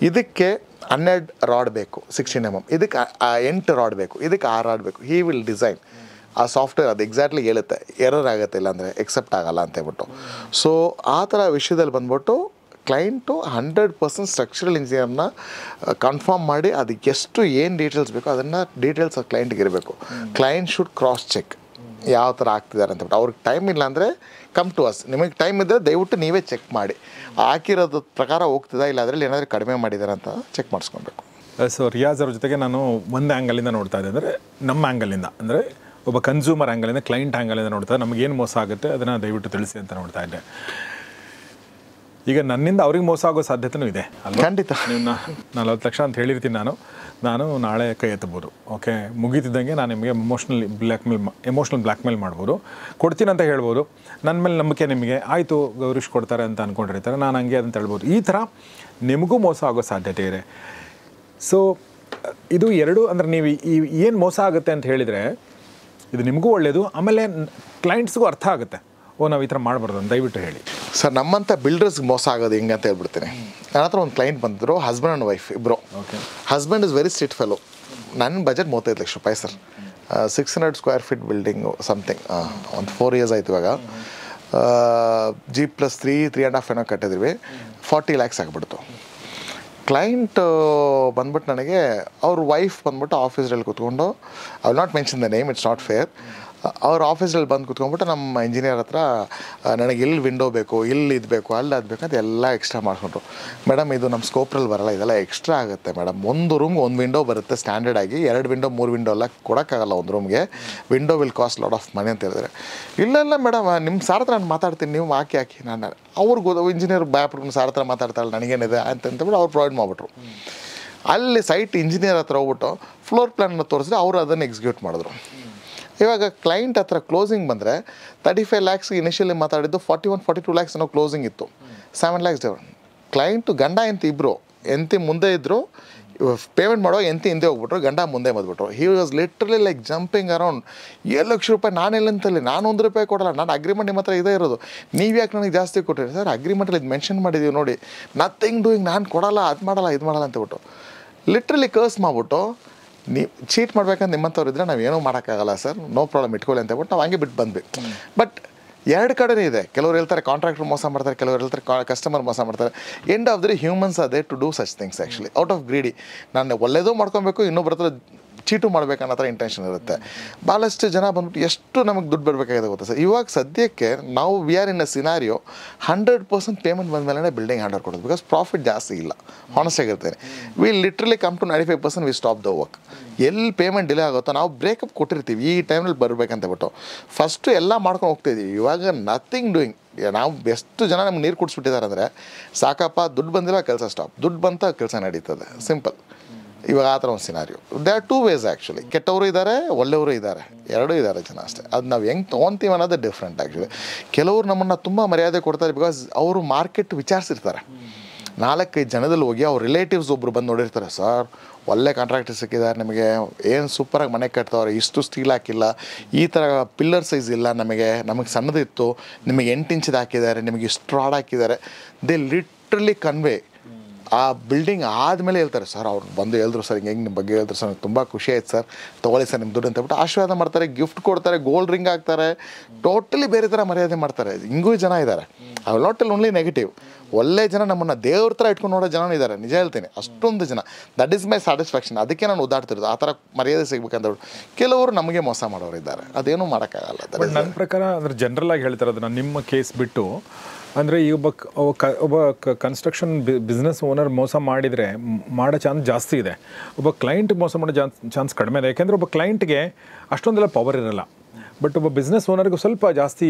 ಇದಕ್ಕೆ 12 ರಾಡ್ ಬೇಕು 16 mm, ಇದಕ್ಕೆ 8 ರಾಡ್ ಬೇಕು, ಇದಕ್ಕೆ 6 ರಾಡ್ ಬೇಕು. He will design. ಆ ಸಾಫ್ಟ್ವೇರ್ ಅದು ಎಕ್ಸಾಕ್ಟ್ಲಿ ಹೇಳುತ್ತೆ ಎರರ್ ಆಗುತ್ತೆ, ಇಲ್ಲಾಂದರೆ ಎಕ್ಸೆಪ್ಟ್ ಆಗಲ್ಲ ಅಂತೇಳ್ಬಿಟ್ಟು. ಸೊ ಆ ಥರ ವಿಷಯದಲ್ಲಿ ಬಂದ್ಬಿಟ್ಟು ಕ್ಲೈಂಟು 100% ಸ್ಟ್ರಕ್ಚರಲ್ ಇಂಜಿನಿಯರ್ನ ಕನ್ಫರ್ಮ್ ಮಾಡಿ ಅದಕ್ಕೆ ಎಷ್ಟು ಏನು ಡೀಟೇಲ್ಸ್ ಬೇಕೋ ಅದನ್ನು ಡೀಟೇಲ್ಸ್ ಕ್ಲೈಂಟ್ಗೆ ಇರಬೇಕು. ಕ್ಲೈಂಟ್ ಶುಡ್ ಕ್ರಾಸ್ ಚೆಕ್ ಯಾವ ಥರ ಆಗ್ತಿದ್ದಾರೆ ಅಂತಬಿಟ್ಟು. ಅವ್ರಿಗೆ ಟೈಮ್ ಇಲ್ಲ ಅಂದರೆ ಕಮ್ ಟು ಅಸ್. ನಿಮಗೆ ಟೈಮ್ ಇದ್ದರೆ ದಯವಿಟ್ಟು ನೀವೇ ಚೆಕ್ ಮಾಡಿ ಹಾಕಿರೋದು ಪ್ರಕಾರ ಹೋಗ್ತಿದಾ, ಇಲ್ಲ ಅದರಲ್ಲಿ ಏನಾದರೂ ಕಡಿಮೆ ಮಾಡಿದ್ದಾರೆ ಅಂತ ಚೆಕ್ ಮಾಡಿಸ್ಕೊಬೇಕು.
ಸೊ ರಿಯಾಜ್ ಅವ್ರ ಜೊತೆಗೆ ನಾನು ಒಂದು ಆ್ಯಂಗಲಿಂದ ನೋಡ್ತಾ ಇದ್ದೆ, ಅಂದರೆ ನಮ್ಮ ಆ್ಯಂಗಲಿಂದ, ಅಂದರೆ ಒಬ್ಬ ಕನ್ಸ್ಯೂಮರ್ ಆ್ಯಂಗಲಿಂದ, ಕ್ಲೈಂಟ್ ಆ್ಯಂಗಲಿಂದ ನೋಡ್ತಾ ನಮಗೇನು ಮೋಸ ಆಗುತ್ತೆ ಅದನ್ನು ದಯವಿಟ್ಟು ತಿಳಿಸಿ ಅಂತ ನೋಡ್ತಾ ಇದ್ದೆ. ಈಗ ನನ್ನಿಂದ ಅವ್ರಿಗೆ ಮೋಸ ಆಗೋ ಸಾಧ್ಯತೆಯೂ ಇದೆ ಅಲ್ವಾ?
ಖಂಡಿತ.
ನೀವು 40 ಲಕ್ಷ ಅಂತ ಹೇಳಿರ್ತೀನಿ, ನಾನು ನಾಳೆ ಕೈ ಎತ್ತಬೋದು. ಓಕೆ, ಮುಗೀತಿದ್ದಂಗೆ ನಾನು ನಿಮಗೆ ಎಮೋಷ್ನಲ್ ಬ್ಲ್ಯಾಕ್ಮೇಲ್ ಮಾಡ್ಬೋದು, ಕೊಡ್ತೀನಿ ಅಂತ ಹೇಳ್ಬೋದು. ನನ್ನ ಮೇಲೆ ನಂಬಿಕೆ ನಿಮಗೆ ಆಯಿತು ಗೌರೀಶ್ ಕೊಡ್ತಾರೆ ಅಂತ ಅಂದ್ಕೊಂಡಿರ್ತಾರೆ, ನಾನು ಹಂಗೆ ಅಂತ ಹೇಳ್ಬೋದು. ಈ ಥರ ನಿಮಗೂ ಮೋಸ ಆಗೋ ಸಾಧ್ಯತೆ ಇದೆ. ಸೊ ಇದು ಎರಡು, ಅಂದರೆ ನೀವು ಏನು ಮೋಸ ಆಗುತ್ತೆ ಅಂತ ಹೇಳಿದರೆ ಇದು ನಿಮಗೂ ಒಳ್ಳೆಯದು, ಆಮೇಲೆ ಕ್ಲೈಂಟ್ಸ್ಗೂ ಅರ್ಥ ಆಗುತ್ತೆ, ಓ ನಾವು ಈ ಥರ ಮಾಡಬಾರ್ದು ಅಂತ. ದಯವಿಟ್ಟು ಹೇಳಿ
ಸರ್. ನಮ್ಮಂಥ ಬಿಲ್ಡರ್ಸ್ಗೆ ಮೋಸ ಆಗೋದು ಹೆಂಗೆ ಅಂತ ಹೇಳ್ಬಿಡ್ತೀನಿ. ನನ್ನ ಹತ್ರ ಒಂದು ಕ್ಲೈಂಟ್ ಬಂದಿದ್ರು, ಹಸ್ಬೆಂಡ್ ಆ್ಯಂಡ್ ವೈಫ್ ಇಬ್ಬರು.
Okay.
Husband is very strict fellow. ನನ್ನ ಬಜೆಟ್ 35 ಲಕ್ಷ ರೂಪಾಯಿ sir. 600 square feet building something. ಒಂದು 4 ಇಯರ್ಸ್ ಆಯಿತು ಇವಾಗ. G+3 3.5 ಏನೋ ಕಟ್ಟಿದ್ವಿ. 40 ಲ್ಯಾಕ್ಸ್ ಆಗಿಬಿಡ್ತು. ಕ್ಲೈಂಟ್ ಬಂದ್ಬಿಟ್ಟು ನನಗೆ ಅವ್ರ ವೈಫ್ ಬಂದ್ಬಿಟ್ಟು ಆಫೀಸ್ರಲ್ಲಿ ಕೂತ್ಕೊಂಡು, I will not mention the name, it's not fair. ಅವ್ರ ಆಫೀಸಲ್ಲಿ ಬಂದು ಕೂತ್ಕೊಂಡ್ಬಿಟ್ಟು ನಮ್ಮ ಇಂಜಿನಿಯರ್ ಹತ್ರ ನನಗೆ ಇಲ್ಲಿ ವಿಂಡೋ ಬೇಕು, ಇಲ್ಲಿ ಇದು ಬೇಕು, ಅಲ್ಲಿ ಅದು ಬೇಕಂತ ಎಲ್ಲ ಎಕ್ಸ್ಟ್ರಾ ಮಾಡಿಕೊಂಡ್ರು. ಮೇಡಮ್ ಇದು ನಮ್ಮ ಸ್ಕೋಪ್ರಲ್ಲಿ ಬರೋಲ್ಲ, ಇದೆಲ್ಲ ಎಕ್ಸ್ಟ್ರಾ ಆಗುತ್ತೆ ಮೇಡಮ್. ಒಂದು ರೂಮ್ಗೆ ಒಂದು ವಿಂಡೋ ಬರುತ್ತೆ ಸ್ಟ್ಯಾಂಡರ್ಡ್ ಆಗಿ, 2 ವಿಂಡೋ 3 ವಿಂಡೋ ಎಲ್ಲ ಕೊಡೋಕ್ಕಾಗಲ್ಲ ಒಂದು ರೂಮ್ಗೆ. Window will cost lot of money ಅಂತ ಹೇಳಿದ್ರೆ, ಇಲ್ಲ ಮೇಡಮ್ ನಿಮ್ಮ ಸಾರ್ ಹತ್ರ ನಾನು ಮಾತಾಡ್ತೀನಿ, ನೀವು ಹಾಕಿ ನಾನು ಅವ್ರಿಗೆ ಇಂಜಿನಿಯರ್ ಭಯಪಡ್ಕೊಂಡು ಸಾರ್ ಹತ್ರ ಮಾತಾಡ್ತಾಳೆ ನನಗೇನಿದೆ ಅಂತಂತೇಳಿ ಅವ್ರು ಪ್ರೊವೈಡ್ ಮಾಡಿಬಿಟ್ರು. ಅಲ್ಲಿ ಸೈಟ್ ಇಂಜಿನಿಯರ್ ಹತ್ರ ಹೋಗ್ಬಿಟ್ಟು ಫ್ಲೋರ್ ಪ್ಲ್ಯಾನ್ನ ತೋರಿಸಿದ್ರೆ ಅವರು ಅದನ್ನು ಎಕ್ಸಿಕ್ಯೂಟ್ ಮಾಡಿದ್ರು. ಇವಾಗ ಕ್ಲೈಂಟ್ ಹತ್ರ ಕ್ಲೋಸಿಂಗ್ ಬಂದರೆ 35 ಲ್ಯಾಕ್ಸ್ ಇನಿಷಿಯಲಿ ಮಾತಾಡಿದ್ದು 41-42 ಲ್ಯಾಕ್ಸ್ ಏನೋ ಕ್ಲೋಸಿಂಗ್ ಇತ್ತು. 7 ಲ್ಯಾಕ್ಸ್ ಡಿಫರೆಂಟ್. ಕ್ಲೈಂಟು ಗಂಡ ಇಬ್ಬರು ಮುಂದೆ ಇದ್ದರು, ಪೇಮೆಂಟ್ ಮಾಡೋ ಹಿಂದೆ ಹೋಗ್ಬಿಟ್ರು, ಗಂಡ ಮುಂದೆ ಬಂದುಬಿಟ್ರು. He was literally like jumping around. 7 ಲಕ್ಷ ರೂಪಾಯಿ ನಾನು ಎಲ್ಲಂತಲ್ಲಿ, ನಾನು 1 ರೂಪಾಯಿ ಕೊಡಲ್ಲ, ನಾನು ಅಗ್ರಿಮೆಂಟ್ ನಿಮ್ಮ ಹತ್ರ ಇದೇ ಇರೋದು, ನೀವು ಯಾಕೆ ನನಗೆ ಜಾಸ್ತಿ ಕೊಟ್ಟಿರಿ ಸರ್? ಅಗ್ರಿಮೆಂಟಲ್ಲಿ ಇದು ಮೆನ್ಷನ್ ಮಾಡಿದ್ದೀವಿ ನೋಡಿ, ನಥಿಂಗ್ ಡೂಯಿಂಗ್, ನಾನು ಕೊಡಲ್ಲ, ಅದು ಮಾಡಲ್ಲ, ಇದು ಮಾಡಲ್ಲ ಅಂತಬಿಟ್ಟು ಲಿಟ್ರಲಿ ಕರ್ಸ್ ಮಾಡಿಬಿಟ್ಟು, ನೀವು ಚೀಟ್ ಮಾಡ್ಬೇಕಂತ ನಿಮ್ಮಂಥವ್ರು ಇದ್ದರೆ ನಾವೇನೂ ಮಾಡೋಕ್ಕಾಗಲ್ಲ ಸರ್, ನೋ ಪ್ರಾಬ್ಲಮ್ ಇಟ್ಕೊಳ್ಳಿ ಅಂತ ಹೇಳ್ಬಿಟ್ಟು ನಾವು ಹಂಗೆ ಬಿಟ್ಟು ಬಂದ್ವಿ. ಬಟ್ 2 ಕಡೆನೇ ಇದೆ. ಕೆಲವ್ರು ಹೇಳ್ತಾರೆ ಕಾಂಟ್ರಾಕ್ಟರ್ ಮೋಸ ಮಾಡ್ತಾರೆ, ಕೆಲವ್ರು ಹೇಳ್ತಾರೆ ಕಸ್ಟಮರ್ ಮೋಸ ಮಾಡ್ತಾರೆ. ಎಂಡ್ ಆಫ್ ದಿ ಹ್ಯೂಮನ್ಸ್ ಅದೇ to do such things actually out of greedy. ನಾನು ಒಳ್ಳೆಯದು ಮಾಡ್ಕೊಬೇಕು, ಇನ್ನೊಬ್ಬರ ಹತ್ರ ಚೀಟು ಮಾಡಬೇಕನ್ನೋ ಥರ ಇಂಟೆನ್ಷನ್ ಇರುತ್ತೆ. ಭಾಳಷ್ಟು ಜನ ಬಂದ್ಬಿಟ್ಟು ಎಷ್ಟು ನಮಗೆ ದುಡ್ಡು ಬರಬೇಕಾಗಿದೆ ಗೊತ್ತಾ ಸರ್? ಇವಾಗ ಸದ್ಯಕ್ಕೆ ನಾವು we are in a scenario 100% payment ಬಂದಮೇಲೆ ಬಿಲ್ಡಿಂಗ್ ಹ್ಯಾಂಡ್ ಓವರ್ ಕೊಡೋದು, ಬಿಕಾಸ್ ಪ್ರಾಫಿಟ್ ಜಾಸ್ತಿ ಇಲ್ಲ. ಹಾನೆಸ್ಟ್ ಆಗಿರ್ತೇನೆ. We literally come to 95% we stop the work. ಎಲ್ಲಿ ಪೇಮೆಂಟ್ ಡಿಲೇ ಆಗುತ್ತೋ ನಾವು ಬ್ರೇಕಪ್ ಕೊಟ್ಟಿರ್ತೀವಿ, ಈ ಟೈಮಲ್ಲಿ ಬರಬೇಕಂತ ಬಿಟ್ಟು ಫಸ್ಟು ಎಲ್ಲ ಮಾಡ್ಕೊಂಡು ಹೋಗ್ತಾಯಿದ್ದೀವಿ. ಇವಾಗ ನಥಿಂಗ್ ಡೂಯಿಂಗ್. ನಾವು ಎಷ್ಟು ಜನ ನಮ್ಗೆ ನೀರು ಕುಡಿಸ್ಬಿಟ್ಟಿದ್ದಾರೆ ಅಂದರೆ, ಸಾಕಪ್ಪ ದುಡ್ಡು ಬಂದಿಲ್ಲ ಕೆಲಸ ಸ್ಟಾಪ್, ದುಡ್ಡು ಬಂತ ಕೆಲಸ ನಡೀತದೆ, ಸಿಂಪಲ್. ಇವಾಗ ಆ ಥರ ಒಂದು scenario. They are 2 ways actually. ಕೆಟ್ಟವರು ಇದ್ದಾರೆ, ಒಳ್ಳೆಯವರು ಇದ್ದಾರೆ, ಎರಡೂ ಇದ್ದಾರೆ ಜನ ಅಷ್ಟೇ. ಅದು ನಾವು ಹೆಂಗೆ ತೊಗೊತೀವಿ ಅನ್ನೋದು ಡಿಫ್ರೆಂಟ್ ಆ್ಯಕ್ಚುಲಿ. ಕೆಲವರು ನಮ್ಮನ್ನು ತುಂಬ ಮರ್ಯಾದೆ ಕೊಡ್ತಾರೆ, ಬಿಕಾಸ್ ಅವರು ಮಾರ್ಕೆಟ್ ವಿಚಾರಿಸಿರ್ತಾರೆ. 4-5 ಜನದಲ್ಲಿ ಹೋಗಿ ಅವ್ರ ರಿಲೇಟಿವ್ಸ್ ಒಬ್ಬರು ಬಂದು ನೋಡಿರ್ತಾರೆ, ಸರ್ ಒಳ್ಳೆ ಕಾಂಟ್ರಾಕ್ಟರ್ ಸಿಕ್ಕಿದ್ದಾರೆ ನಿಮಗೆ, ಏನು ಸೂಪರಾಗಿ ಮನೆ ಕಟ್ತವ್ರೆ, ಇಷ್ಟು ಸ್ಟೀಲ್ ಹಾಕಿಲ್ಲ, ಈ ಥರ ಪಿಲ್ಲರ್ ಸೈಜ್ ಇಲ್ಲ, ನಮಗೆ ಸಣ್ಣದಿತ್ತು, ನಿಮಗೆ 8 ಇಂಚಿದು ಹಾಕಿದ್ದಾರೆ, ನಿಮಗೆ ಇಷ್ಟು ರಾಡ್ ಹಾಕಿದ್ದಾರೆ. They literally convey. ಆ ಬಿಲ್ಡಿಂಗ್ ಆದಮೇಲೆ ಹೇಳ್ತಾರೆ, ಸರ್ ಅವ್ರು ಬಂದು ಹೇಳಿದ್ರು ಸರ್, ಹಿಂಗೆ ನಿಮ್ಮ ಬಗ್ಗೆ ಹೇಳಿದ್ರು ಸರ್, ತುಂಬ ಖುಷಿ ಆಯ್ತು ಸರ್, ತೊಗೊಳ್ಳಿ ಸರ್ ನಿಮ್ಮ ದುಡ್ಡು ಅಂತ ಹೇಳ್ಬಿಟ್ಟು ಆಶೀರ್ವಾದ ಮಾಡ್ತಾರೆ, ಗಿಫ್ಟ್ ಕೊಡ್ತಾರೆ, ಗೋಲ್ಡ್ ರಿಂಗ್ ಹಾಕ್ತಾರೆ, ಟೋಟಲಿ ಬೇರೆ ಥರ ಮರ್ಯಾದೆ ಮಾಡ್ತಾರೆ. ಹಿಂಗೂ ಜನ ಇದ್ದಾರೆ. I will not tell only negative. ಒಳ್ಳೆ ಜನ ನಮ್ಮನ್ನು ದೇವ್ರ ಥರ ಇಟ್ಕೊಂಡು ನೋಡೋ ಜನನೂ ಇದ್ದಾರೆ, ನಿಜ ಹೇಳ್ತೀನಿ. ಅಷ್ಟೊಂದು ಜನ, ದಟ್ ಈಸ್ ಮೈ ಸ್ಯಾಟಿಸ್ಫ್ಯಾಕ್ಷನ್. ಅದಕ್ಕೆ ನಾನು ಉದಾಡ್ತಿರೋದು, ಆ ಥರ ಮರ್ಯಾದೆ ಸಿಗ್ಬೇಕಂತ. ಕೆಲವರು ನಮಗೆ ಮೋಸ ಮಾಡೋರು ಇದ್ದಾರೆ, ಅದೇನೂ ಮಾಡೋಕ್ಕಾಗಲ್ಲ.
ನನ್ನ ಪ್ರಕಾರ ಅಂದರೆ ಜನರಲಾಗಿ ಹೇಳ್ತಾರೆ ಅದನ್ನು, ನಿಮ್ಮ ಕೇಸ್ ಬಿಟ್ಟು. ಅಂದರೆ ಈ ಒಬ್ಬ ಕನ್ಸ್ಟ್ರಕ್ಷನ್ ಬಿಸ್ನೆಸ್ ಓನರ್ ಮೋಸ ಮಾಡಿದರೆ ಮಾಡೋ ಚಾನ್ಸ್ ಜಾಸ್ತಿ ಇದೆ, ಒಬ್ಬ ಕ್ಲೈಂಟ್ ಮೋಸ ಮಾಡೋ ಚಾನ್ಸ್ ಕಡಿಮೆ ಇದೆ. ಯಾಕೆಂದರೆ ಒಬ್ಬ ಕ್ಲೈಂಟ್ಗೆ ಅಷ್ಟೊಂದೆಲ್ಲ ಪವರ್ ಇರಲ್ಲ, ಬಟ್ ಒಬ್ಬ ಬಿಸ್ನೆಸ್ ಓನರ್ಗೂ ಸ್ವಲ್ಪ ಜಾಸ್ತಿ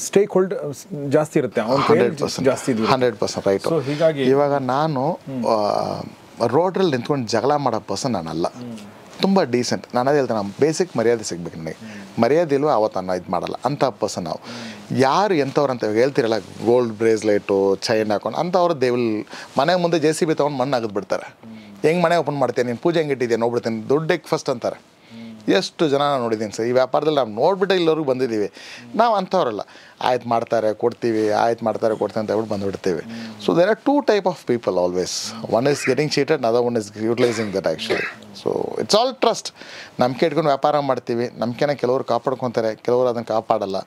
ಸ್ಟೇಕ್ ಹೋಲ್ಡ್ ಜಾಸ್ತಿ ಇರುತ್ತೆ, ಜಾಸ್ತಿ
100% ರೈಟ್. ಹೀಗಾಗಿ ಇವಾಗ ನಾನು ರೋಡ್ರಲ್ಲಿ ನಿಂತ್ಕೊಂಡು ಜಗಳ ಮಾಡೋ ಪರ್ಸನ್ ನಾನಲ್ಲ, ತುಂಬ ಡೀಸೆಂಟ್. ನಾನು ಅದೇ ಹೇಳ್ತೇನೆ, ಬೇಸಿಕ್ ಮರ್ಯಾದೆ ಸಿಗ್ಬೇಕು ನನಗೆ. ಮರ್ಯಾದೆ ಇಲ್ವೋ ಅವತ್ತು ಇದು ಮಾಡಲ್ಲ ಅಂಥ ಪರ್ಸನ್ ನಾವು. ಯಾರು ಎಂಥವ್ರು ಅಂತ ಇವಾಗ ಹೇಳ್ತಿರಲ್ಲ, ಗೋಲ್ಡ್ ಬ್ರೇಸ್ಲೆಟು ಚೈನ್ ಹಾಕೊಂಡು ಅಂಥವ್ರು ದೇವಿಲ್ ಮನೆ ಮುಂದೆ JCB ತೊಗೊಂಡು ಮಣ್ಣು ಅಗದ್ಬಿಡ್ತಾರೆ. ಹೆಂಗೆ ಮನೆ ಓಪನ್ ಮಾಡ್ತೇನೆ, ನೀನು ಪೂಜೆ ಹೆಂಗೆ ಇಟ್ಟಿದ್ಯಾ ನೋಡ್ಬಿಡ್ತೇನೆ, ದುಡ್ಡಿಗೆ ಫಸ್ಟ್ ಅಂತಾರೆ. ಎಷ್ಟು ಜನ ನಾನು ನೋಡಿದ್ದೀನಿ ಸರ್. ಈ ವ್ಯಾಪಾರದಲ್ಲಿ ನಾವು ನೋಡ್ಬಿಟ್ಟು ಇಲ್ಲವರೆಗೂ ಬಂದಿದ್ದೀವಿ. ನಾವು ಅಂಥವ್ರಲ್ಲ, ಆಯ್ತು ಮಾಡ್ತಾರೆ ಕೊಡ್ತೀವಿ, ಆಯ್ತು ಮಾಡ್ತಾರೆ ಕೊಡ್ತೀವಿ ಅಂತ ಹೇಳ್ಬಿಟ್ಟು ಬಂದುಬಿಡ್ತೀವಿ. So there are 2 type of people always. One is getting cheated, another one is utilizing that actually. So it's all trust. ನಂಬಿಕೆ ಇಟ್ಕೊಂಡು ವ್ಯಾಪಾರ ಮಾಡ್ತೀವಿ. ನಂಬಿಕೆನ ಕೆಲವರು ಕಾಪಾಡ್ಕೊತಾರೆ, ಕೆಲವರು ಅದನ್ನು ಕಾಪಾಡಲ್ಲ.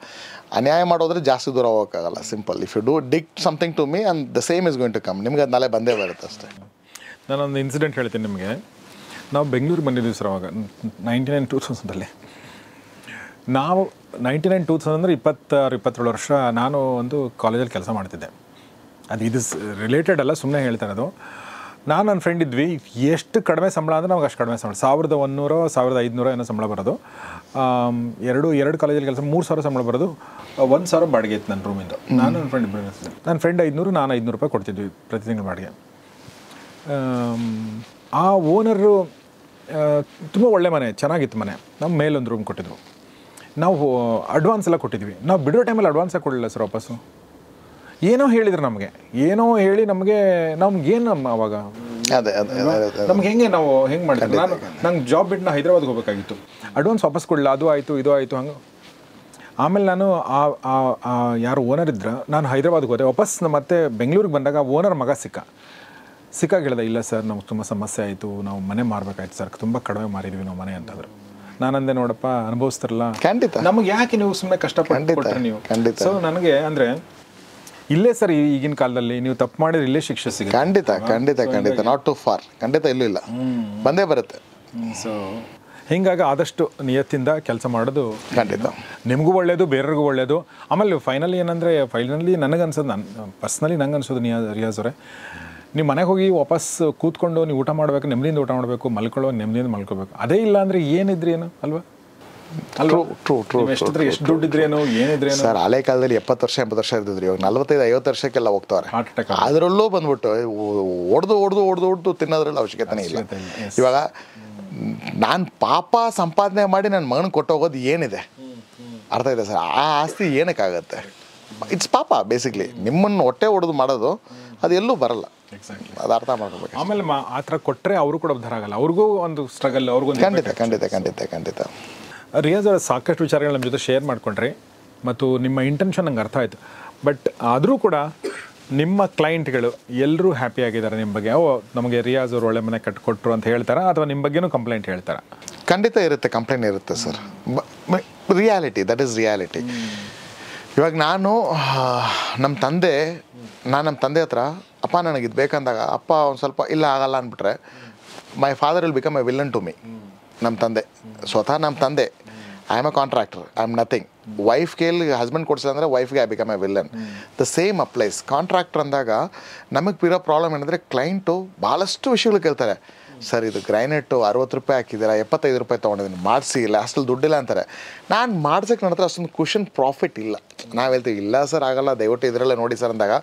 ಅನ್ಯಾಯ ಮಾಡೋದ್ರೆ ಜಾಸ್ತಿ ದೂರ ಹೋಗೋಕ್ಕಾಗಲ್ಲ. Simple. If you do dig something to me and the same is going to come. ನಿಮ್ಗೆ ಅದು ನಾಳೆ ಬಂದೇ ಬರುತ್ತೆ ಅಷ್ಟೇ.
ನಾನೊಂದು ಇನ್ಸಿಡೆಂಟ್ ಹೇಳ್ತೀನಿ ನಿಮಗೆ. ನಾವು ಬೆಂಗಳೂರಿಗೆ ಬಂದಿದ್ದೀವಿ ಸರ್ ಅವಾಗ 99-2000 ನಾವು 99-2000 ಅಂದರೆ 26-27 ವರ್ಷ. ನಾನು ಒಂದು ಕಾಲೇಜಲ್ಲಿ ಕೆಲಸ ಮಾಡ್ತಿದ್ದೆ. ಅದು ಇದು ರಿಲೇಟೆಡ್ ಅಲ್ಲ, ಸುಮ್ಮನೆ ಹೇಳ್ತಾ ಇರೋದು. ನಾನು ನನ್ನ ಫ್ರೆಂಡ್ ಇದ್ವಿ. ಎಷ್ಟು ಕಡಿಮೆ ಸಂಬಳ ಅಂದರೆ ನಮ್ಗೆ ಅಷ್ಟು ಕಡಿಮೆ ಸಂಬಳ, 1100-1500 ಏನೋ ಸಂಬಳ ಬರೋದು. ಎರಡು ಕಾಲೇಜಲ್ಲಿ ಕೆಲಸ 3000 ಸಂಬಳ ಬರೋದು. 1000 ಬಾಡಿಗೆ ಇತ್ತು ನನ್ನ ರೂಮಿಂದ. ನಾನು ನನ್ನ ಫ್ರೆಂಡ್ ಇಬ್ಬರು ಇರ್ತಿದ್ದೆ. ನನ್ನ ಫ್ರೆಂಡ್ 500, ನಾನು 500 ರೂಪಾಯಿ ಕೊಡ್ತಿದ್ವಿ ಪ್ರತಿ ತಿಂಗಳು ಬಾಡಿಗೆ. ಆ ಓನರು ತುಂಬ ಒಳ್ಳೆ ಮನೆ, ಚೆನ್ನಾಗಿತ್ತು ಮನೆ. ನಮ್ಮ ಮೇಲೊಂದು ರೂಮ್ ಕೊಟ್ಟಿದ್ವು. ನಾವು ಅಡ್ವಾನ್ಸ್ ಎಲ್ಲ ಕೊಟ್ಟಿದ್ವಿ. ನಾವು ಬಿಡೋ ಟೈಮಲ್ಲಿ ಅಡ್ವಾನ್ಸಾಗಿ ಕೊಡಲಿಲ್ಲ ಸರ್ ವಾಪಸ್ಸು. ಏನೋ ಹೇಳಿದ್ರು ನಮಗೆ, ಏನೋ ಹೇಳಿ ನಮ್ಗೇನು ನಮ್ಮ ಅವಾಗ ನಮ್ಗೆ ನಾವು ಹೆಂಗೆ ಮಾಡಿದ್ರು. ನಂಗೆ ಜಾಬ್ ಬಿಟ್ಟು ನಾನು ಹೈದ್ರಾಬಾದ್ಗೆ ಹೋಗಬೇಕಾಗಿತ್ತು. ಅಡ್ವಾನ್ಸ್ ವಾಪಸ್ ಕೊಡಲಿಲ್ಲ. ಅದು ಆಯಿತು ಇದು ಆಯಿತು ಹಂಗೆ. ಆಮೇಲೆ ನಾನು ಯಾರು ಓನರ್ ಇದ್ರು, ನಾನು ಹೈದ್ರಾಬಾದ್ಗೆ ಹೋದೆ. ವಾಪಸ್ ಮತ್ತೆ ಬೆಂಗಳೂರಿಗೆ ಬಂದಾಗ ಓನರ್ ಮಗ ಸಿಕ್ಕಾಗಿ ಹೇಳ್ದೆ, ಇಲ್ಲ ಸರ್ ನಮ್ಗೆ ತುಂಬ ಸಮಸ್ಯೆ ಆಯಿತು, ನಾವು ಮನೆ ಮಾರಬೇಕಾಯ್ತು ಸರ್, ತುಂಬ ಕಡಿಮೆ ಮಾರಿದ್ವಿ ನಾವು ಮನೆ ಅಂತಂದ್ರು. ನಾನಂದೆ, ನೋಡಪ್ಪ ಅನುಭವಿಸ್ತಾರಲ್ಲ,
ಖಂಡಿತ
ನಮಗೆ ಯಾಕೆ ನೀವು ಸುಮ್ಮನೆ ಕಷ್ಟಪಟ್ಟು ಕೊಟ್ಟರೆ ನೀವು. ಸೊ ನನಗೆ ಅಂದರೆ ಇಲ್ಲೇ ಸರ್ ಈಗಿನ ಕಾಲದಲ್ಲಿ ನೀವು ತಪ್ಪು ಮಾಡಿದ್ರೆ ಇಲ್ಲೇ ಶಿಕ್ಷೆ ಸಿಗುತ್ತೆ.
ಖಂಡಿತ ನಾಟ್ ಟು ಫಾರ್. ಖಂಡಿತ ಇಲ್ಲೂ ಇಲ್ಲ, ಬಂದೇ ಬರುತ್ತೆ.
ಸೊ ಹೀಗಾಗಿ ಆದಷ್ಟು ನಿಯತ್ತಿಂದ ಕೆಲಸ ಮಾಡೋದು
ಖಂಡಿತ
ನಿಮಗೂ ಒಳ್ಳೆಯದು, ಬೇರೆಯವ್ರಿಗೂ ಒಳ್ಳೆಯದು. ಆಮೇಲೆ ಫೈನಲಿ ನನಗನ್ಸೋದು, ನಾನು ಪರ್ಸ್ನಲಿ ನಂಗೆ ಅನ್ಸೋದು ರಿಯಾಜ್ ಅವರೇ, ನೀವು ಮನೆಗೆ ಹೋಗಿ ವಾಪಸ್ ಕೂತ್ಕೊಂಡು ನೀವು ಊಟ ಮಾಡಬೇಕು, ನೆಮ್ಮದಿಯಿಂದ ಊಟ ಮಾಡಬೇಕು, ನೆಮ್ಮದಿಯಿಂದ ಮಲ್ಕೋಬೇಕು. ಅದೇ ಇಲ್ಲ ಅಂದರೆ ಏನಿದ್ರಿ ಏನು ಅಲ್ವಾ?
ಟ್ರೂ
ಎಷ್ಟು ದುಡ್ಡಿದ್ರೇನು ಏನಿದ್ರೇನು
ಸರ್. ಹಳೆ ಕಾಲದಲ್ಲಿ 70 ವರ್ಷ 80 ವರ್ಷ ಇರ್ತಿದ್ರಿ. ಇವಾಗ 45-50 ವರ್ಷಕ್ಕೆಲ್ಲ ಹೋಗ್ತಾರೆ.
ಹಾರ್ಟ್ ಅಟ್ಯಾಕ್
ಅದರಲ್ಲೂ ಬಂದ್ಬಿಟ್ಟು ಹೊಡೆದು ತಿನ್ನೋದ್ರಲ್ಲಿ ಅವಶ್ಯಕತೆನೇ ಇಲ್ಲ. ಇವಾಗ ನಾನು ಪಾಪ ಸಂಪಾದನೆ ಮಾಡಿ ನನ್ನ ಮಗನಿಗೆ ಕೊಟ್ಟೋಗೋದು ಏನಿದೆ, ಅರ್ಥ ಇದೆ ಸರ್? ಆ ಆಸ್ತಿ ಏನಕ್ಕಾಗತ್ತೆ? ಇಟ್ಸ್ ಪಾಪ ಬೇಸಿಕ್ಲಿ. ನಿಮ್ಮನ್ನು ಹೊಟ್ಟೆ ಹೊಡೆದು ಮಾಡೋದು ಅದು ಎಲ್ಲೂ ಬರಲ್ಲ. ಅದು ಅರ್ಥ ಮಾಡ್ಕೋಬೇಕು.
ಆಮೇಲೆ ಆ ಥರ ಕೊಟ್ಟರೆ ಅವರು ಕೂಡ ಉದ್ಧಾರ ಆಗಲ್ಲ, ಅವ್ರಿಗೂ ಒಂದು ಸ್ಟ್ರಗಲ್, ಅವ್ರಿಗೂ.
ಖಂಡಿತ
ರಿಯಾಜ್ ಅವರ ಸಾಕಷ್ಟು ವಿಚಾರಗಳು ನಮ್ಮ ಜೊತೆ ಶೇರ್ ಮಾಡ್ಕೊಂಡ್ರಿ ಮತ್ತು ನಿಮ್ಮ ಇಂಟೆನ್ಷನ್ ನಂಗೆ ಅರ್ಥ ಆಯಿತು. ಬಟ್ ಆದರೂ ಕೂಡ ನಿಮ್ಮ ಕ್ಲೈಂಟ್ಗಳು ಎಲ್ಲರೂ ಹ್ಯಾಪಿ ಆಗಿದ್ದಾರೆ ನಿಮ್ಮ ಬಗ್ಗೆ? ನಮಗೆ ರಿಯಾಜ್ ಅವರು ಒಳ್ಳೆ ಮನೆ ಕಟ್ಟಿಕೊಟ್ರು ಅಂತ ಹೇಳ್ತಾರಾ, ಅಥವಾ ನಿಮ್ಮ ಬಗ್ಗೆನೂ ಕಂಪ್ಲೇಂಟ್ ಹೇಳ್ತಾರಾ?
ಖಂಡಿತ ಇರುತ್ತೆ, ಕಂಪ್ಲೇಂಟ್ ಇರುತ್ತೆ sir. Reality, that is reality. ಇವಾಗ ನಾನು ನಮ್ಮ ತಂದೆ ಹತ್ರ ಅಪ್ಪ ನನಗೆ ಇದು ಬೇಕಂದಾಗ ಅಪ್ಪ ಒಂದು ಸ್ವಲ್ಪ ಇಲ್ಲ ಆಗಲ್ಲ ಅಂದ್ಬಿಟ್ರೆ, my father will become a villain to me. ನಮ್ಮ ತಂದೆ I am a contractor, I am nothing. Wife ಕೇಳಿ ಹಸ್ಬೆಂಡ್ ಕೊಡ್ಸಿದ್ರೆ ವೈಫ್ಗೆ I become a villain. The same applies. Contractor ಅಂದಾಗ ನಮಗೆ ಇರೋ ಪ್ರಾಬ್ಲಮ್ ಏನಂದರೆ, ಕ್ಲೈಂಟು ಭಾಳಷ್ಟು ವಿಷಯಗಳು ಕೇಳ್ತಾರೆ. ಸರ್ ಇದು ಗ್ರೈನೇಟು 60 ರೂಪಾಯಿ ಹಾಕಿದ್ದೀರಾ, 75 ರೂಪಾಯಿ ತೊಗೊಂಡಿದ್ದೀನಿ, ಮಾಡಿಸಿ, ಲಾಸ್ಟಲ್ಲಿ ದುಡ್ಡಿಲ್ಲ ಅಂತಾರೆ. ನಾನು ಮಾಡ್ಸೋಕ್ಕೆ ನನ್ನ ಹತ್ರ ಅಷ್ಟೊಂದು ಕುಷನ್ ಪ್ರಾಫಿಟ್ ಇಲ್ಲ. ನಾವು ಹೇಳ್ತೀವಿ, ಇಲ್ಲ ಸರ್ ಆಗಲ್ಲ, ದಯವಿಟ್ಟು ಇದರಲ್ಲೇ ನೋಡಿ ಸರ್ ಅಂದಾಗ,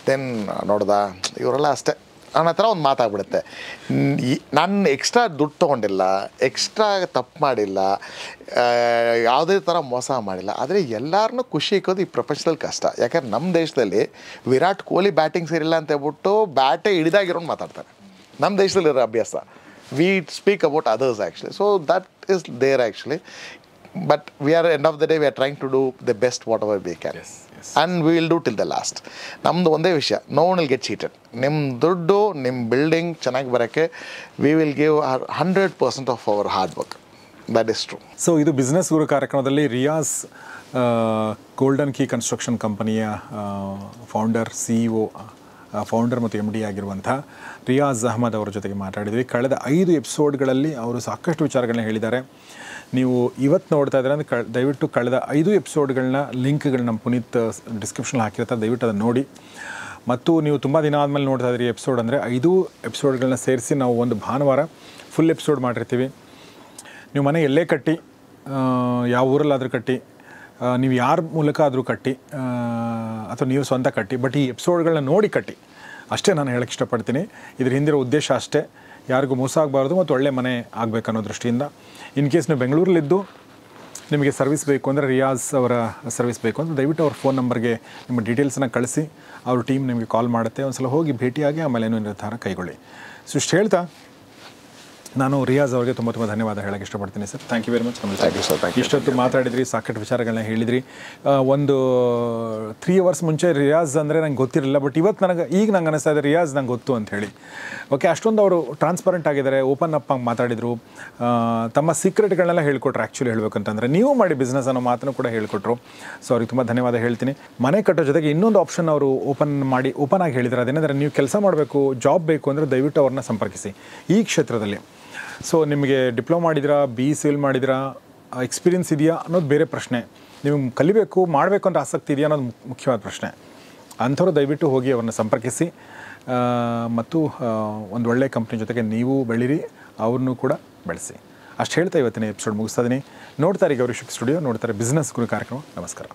ದೆನ್ ನೋಡ್ದಾ ಇವರೆಲ್ಲ ಅಷ್ಟೇ ನನ್ನ ಹತ್ರ ಒಂದು ಮಾತಾಗ್ಬಿಡುತ್ತೆ. ನಾನು ಎಕ್ಸ್ಟ್ರಾ ದುಡ್ಡು ತೊಗೊಂಡಿಲ್ಲ, ಎಕ್ಸ್ಟ್ರಾ ತಪ್ಪು ಮಾಡಿಲ್ಲ, ಯಾವುದೇ ಥರ ಮೋಸ ಮಾಡಿಲ್ಲ. ಆದರೆ ಎಲ್ಲರನ್ನೂ ಖುಷಿ ಇಕ್ಕೋದು ಈ ಪ್ರಪಂಚದಲ್ಲಿ ಕಷ್ಟ. ಯಾಕಂದ್ರೆ ನಮ್ಮ ದೇಶದಲ್ಲಿ ವಿರಾಟ್ ಕೊಹ್ಲಿ ಬ್ಯಾಟಿಂಗ್ ಸರಿಯಿಲ್ಲ ಅಂತ ಹೇಳ್ಬಿಟ್ಟು ಬ್ಯಾಟೇ ಹಿಡಿದಾಗಿರೋನು ಮಾತಾಡ್ತಾರೆ. ನಮ್ಮ ದೇಶದಲ್ಲಿರೋ ಅಭ್ಯಾಸ. We speak about others actually. So that is there actually. But we are end of the day we are trying to do the best whatever we can. And we will do till the last. ನಮ್ಮದು ಒಂದೇ ವಿಷಯ, no one will get cheated. ನಿಮ್ಮ ದುಡ್ಡು, ನಿಮ್ಮ ಬಿಲ್ಡಿಂಗ್ ಚೆನ್ನಾಗಿ ಬರೋಕ್ಕೆ we will give 100% of our hard work. That is true.
So ಇದು ಬಿಸ್ನೆಸ್ ಗುರು ಕಾರ್ಯಕ್ರಮದಲ್ಲಿ ರಿಯಾಜ್ ಗೋಲ್ಡನ್ ಕೀ ಕನ್ಸ್ಟ್ರಕ್ಷನ್ ಕಂಪನಿಯ ಫೌಂಡರ್ ಮತ್ತು MD ಆಗಿರುವಂಥ ರಿಯಾಜ್ ಅಹಮದ್ ಅವರ ಜೊತೆಗೆ ಮಾತಾಡಿದ್ವಿ. ಕಳೆದ 5 ಎಪಿಸೋಡ್ಗಳಲ್ಲಿ ಅವರು ಸಾಕಷ್ಟು ವಿಚಾರಗಳನ್ನ ಹೇಳಿದ್ದಾರೆ. ನೀವು ಇವತ್ತು ನೋಡ್ತಾ ಇದ್ದಾರೆ ಅಂದರೆ ದಯವಿಟ್ಟು ಕಳೆದ 5 ಎಪಿಸೋಡ್ಗಳನ್ನ ಲಿಂಕ್ಗಳನ್ನ ನಮ್ಮ ಪುನೀತ್ ಡಿಸ್ಕ್ರಿಪ್ಷನಲ್ಲಿ ಹಾಕಿರ್ತಾರೆ, ದಯವಿಟ್ಟು ಅದನ್ನು ನೋಡಿ. ಮತ್ತು ನೀವು ತುಂಬ ದಿನ ಆದಮೇಲೆ ನೋಡ್ತಾ ಇದ್ದೀರಿ ಎಪಿಸೋಡ್ ಅಂದರೆ 5 ಎಪಿಸೋಡ್ಗಳನ್ನ ಸೇರಿಸಿ ನಾವು ಒಂದು ಭಾನುವಾರ ಫುಲ್ ಎಪಿಸೋಡ್ ಮಾಡಿರ್ತೀವಿ. ನೀವು ಮನೆ ಎಲ್ಲೇ ಕಟ್ಟಿ, ಯಾವ ಊರಲ್ಲಾದರೂ ಕಟ್ಟಿ, ನೀವು ಯಾರ ಮೂಲಕ ಆದರೂ ಕಟ್ಟಿ, ಅಥವಾ ನೀವು ಸ್ವಂತ ಕಟ್ಟಿ, ಬಟ್ ಈ ಎಪಿಸೋಡ್ಗಳನ್ನ ನೋಡಿ ಕಟ್ಟಿ ಅಷ್ಟೇ ನಾನು ಹೇಳಕ್ಕೆ ಇಷ್ಟಪಡ್ತೀನಿ. ಇದ್ರ ಹಿಂದಿರೋ ಉದ್ದೇಶ ಅಷ್ಟೇ, ಯಾರಿಗೂ ಮೋಸ ಆಗಬಾರ್ದು ಮತ್ತು ಒಳ್ಳೆ ಮನೆ ಆಗಬೇಕನ್ನೋ ದೃಷ್ಟಿಯಿಂದ. ಇನ್ ಕೇಸ್ ನೀವು ಬೆಂಗಳೂರಲ್ಲಿದ್ದು ನಿಮಗೆ ಸರ್ವಿಸ್ ಬೇಕು ಅಂದರೆ, ರಿಯಾಜ್ ಅವರ ಸರ್ವಿಸ್ ಬೇಕು ಅಂದರೆ ದಯವಿಟ್ಟು ಅವ್ರ ಫೋನ್ ನಂಬರ್ಗೆ ನಿಮ್ಮ ಡೀಟೇಲ್ಸನ್ನು ಕಳಿಸಿ, ಅವ್ರ ಟೀಮ್ ನಿಮಗೆ ಕಾಲ್ ಮಾಡುತ್ತೆ. ಒಂದು ಸಲ ಹೋಗಿ ಭೇಟಿಯಾಗಿ ಆಮೇಲೆ ಏನೋ ನಿರ್ಧಾರ ಕೈಗೊಳ್ಳಿ. ಸೊ ಇಷ್ಟು ಹೇಳ್ತಾ ನಾನು ರಿಯಾಜ್ ಅವರಿಗೆ ತುಂಬ ಧನ್ಯವಾದ ಹೇಳಕ್ಕೆ ಇಷ್ಟಪಡ್ತೀನಿ sir. Thank you very much.
Thank you sir.
ಇಷ್ಟೊತ್ತು ಮಾತಾಡಿದ್ರಿ, ಸಾಕಷ್ಟು ವಿಚಾರಗಳನ್ನ ಹೇಳಿದ್ರಿ. ಒಂದು 3 ಅವರ್ಸ್ ಮುಂಚೆ ರಿಯಾಜ್ ಅಂದರೆ ನಂಗೆ ಗೊತ್ತಿರಲಿಲ್ಲ, ಬಟ್ ಇವತ್ತು ಈಗ ನಂಗೆ ಅನಿಸ್ತಾ ಇದೆ ರಿಯಾಜ್ ನಂಗೆ ಗೊತ್ತು ಅಂತ ಹೇಳಿ. ಓಕೆ, ಅಷ್ಟೊಂದು ಅವರು ಟ್ರಾನ್ಸ್ಪರೆಂಟ್ ಆಗಿದ್ದಾರೆ, ಓಪನ್ ಅಪ್ ಆಗಿ ಮಾತಾಡಿದರು, ತಮ್ಮ ಸೀಕ್ರೆಟ್ಗಳನ್ನೆಲ್ಲ ಹೇಳ್ಕೊಟ್ರು. ಆ್ಯಕ್ಚುಲಿ ಹೇಳ್ಬೇಕಂತಂದರೆ ನೀವು ಮಾಡಿ ಬಿಸ್ನೆಸ್ ಅನ್ನೋ ಮಾತನ್ನು ಕೂಡ ಹೇಳ್ಕೊಟ್ರು. ಸೊ ಅವ್ರಿಗೆ ತುಂಬ ಧನ್ಯವಾದ ಹೇಳ್ತೀನಿ. ಮನೆ ಕಟ್ಟೋ ಜೊತೆಗೆ ಇನ್ನೊಂದು ಆಪ್ಷನ್ ಅವರು ಓಪನ್ ಆಗಿ ಹೇಳಿದ್ದಾರೆ. ಅದೇನೆಂದರೆ ನೀವು ಕೆಲಸ ಮಾಡಬೇಕು, ಜಾಬ್ ಬೇಕು ಅಂದರೆ ದಯವಿಟ್ಟು ಅವ್ರನ್ನ ಸಂಪರ್ಕಿಸಿ ಈ ಕ್ಷೇತ್ರದಲ್ಲಿ. ಸೊ ನಿಮಗೆ ಡಿಪ್ಲೊಮಾ ಮಾಡಿದಿರಾ, BE ಮಾಡಿದಿರಾ, ಎಕ್ಸ್ಪೀರಿಯನ್ಸ್ ಇದೆಯಾ ಅನ್ನೋದು ಬೇರೆ ಪ್ರಶ್ನೆ, ನೀವು ಕಲಿಬೇಕು ಮಾಡಬೇಕು ಅಂತ ಆಸಕ್ತಿ ಇದೆಯಾ ಅನ್ನೋದು ಮುಖ್ಯವಾದ ಪ್ರಶ್ನೆ. ಅಂಥವ್ರು ದಯವಿಟ್ಟು ಹೋಗಿ ಅವ್ರನ್ನ ಸಂಪರ್ಕಿಸಿ ಮತ್ತು ಒಂದು ಒಳ್ಳೆಯ ಕಂಪ್ನಿ ಜೊತೆಗೆ ನೀವು ಬೆಳೀರಿ, ಅವ್ರನ್ನೂ ಕೂಡ ಬೆಳೆಸಿ. ಅಷ್ಟು ಹೇಳ್ತಾ ಇವತ್ತಿನ ಎಪಿಸೋಡ್ ಮುಗಿಸ್ತಾ ಇದ್ದೀನಿ. ನೋಡ್ತಾರೆ ಗೌರಿ ಶಕ್ತಿ ಸ್ಟುಡಿಯೋ, ನೋಡ್ತಾರೆ ಬಿಸ್ನೆಸ್ ಗುರು ಕಾರ್ಯಕ್ರಮ. ನಮಸ್ಕಾರ.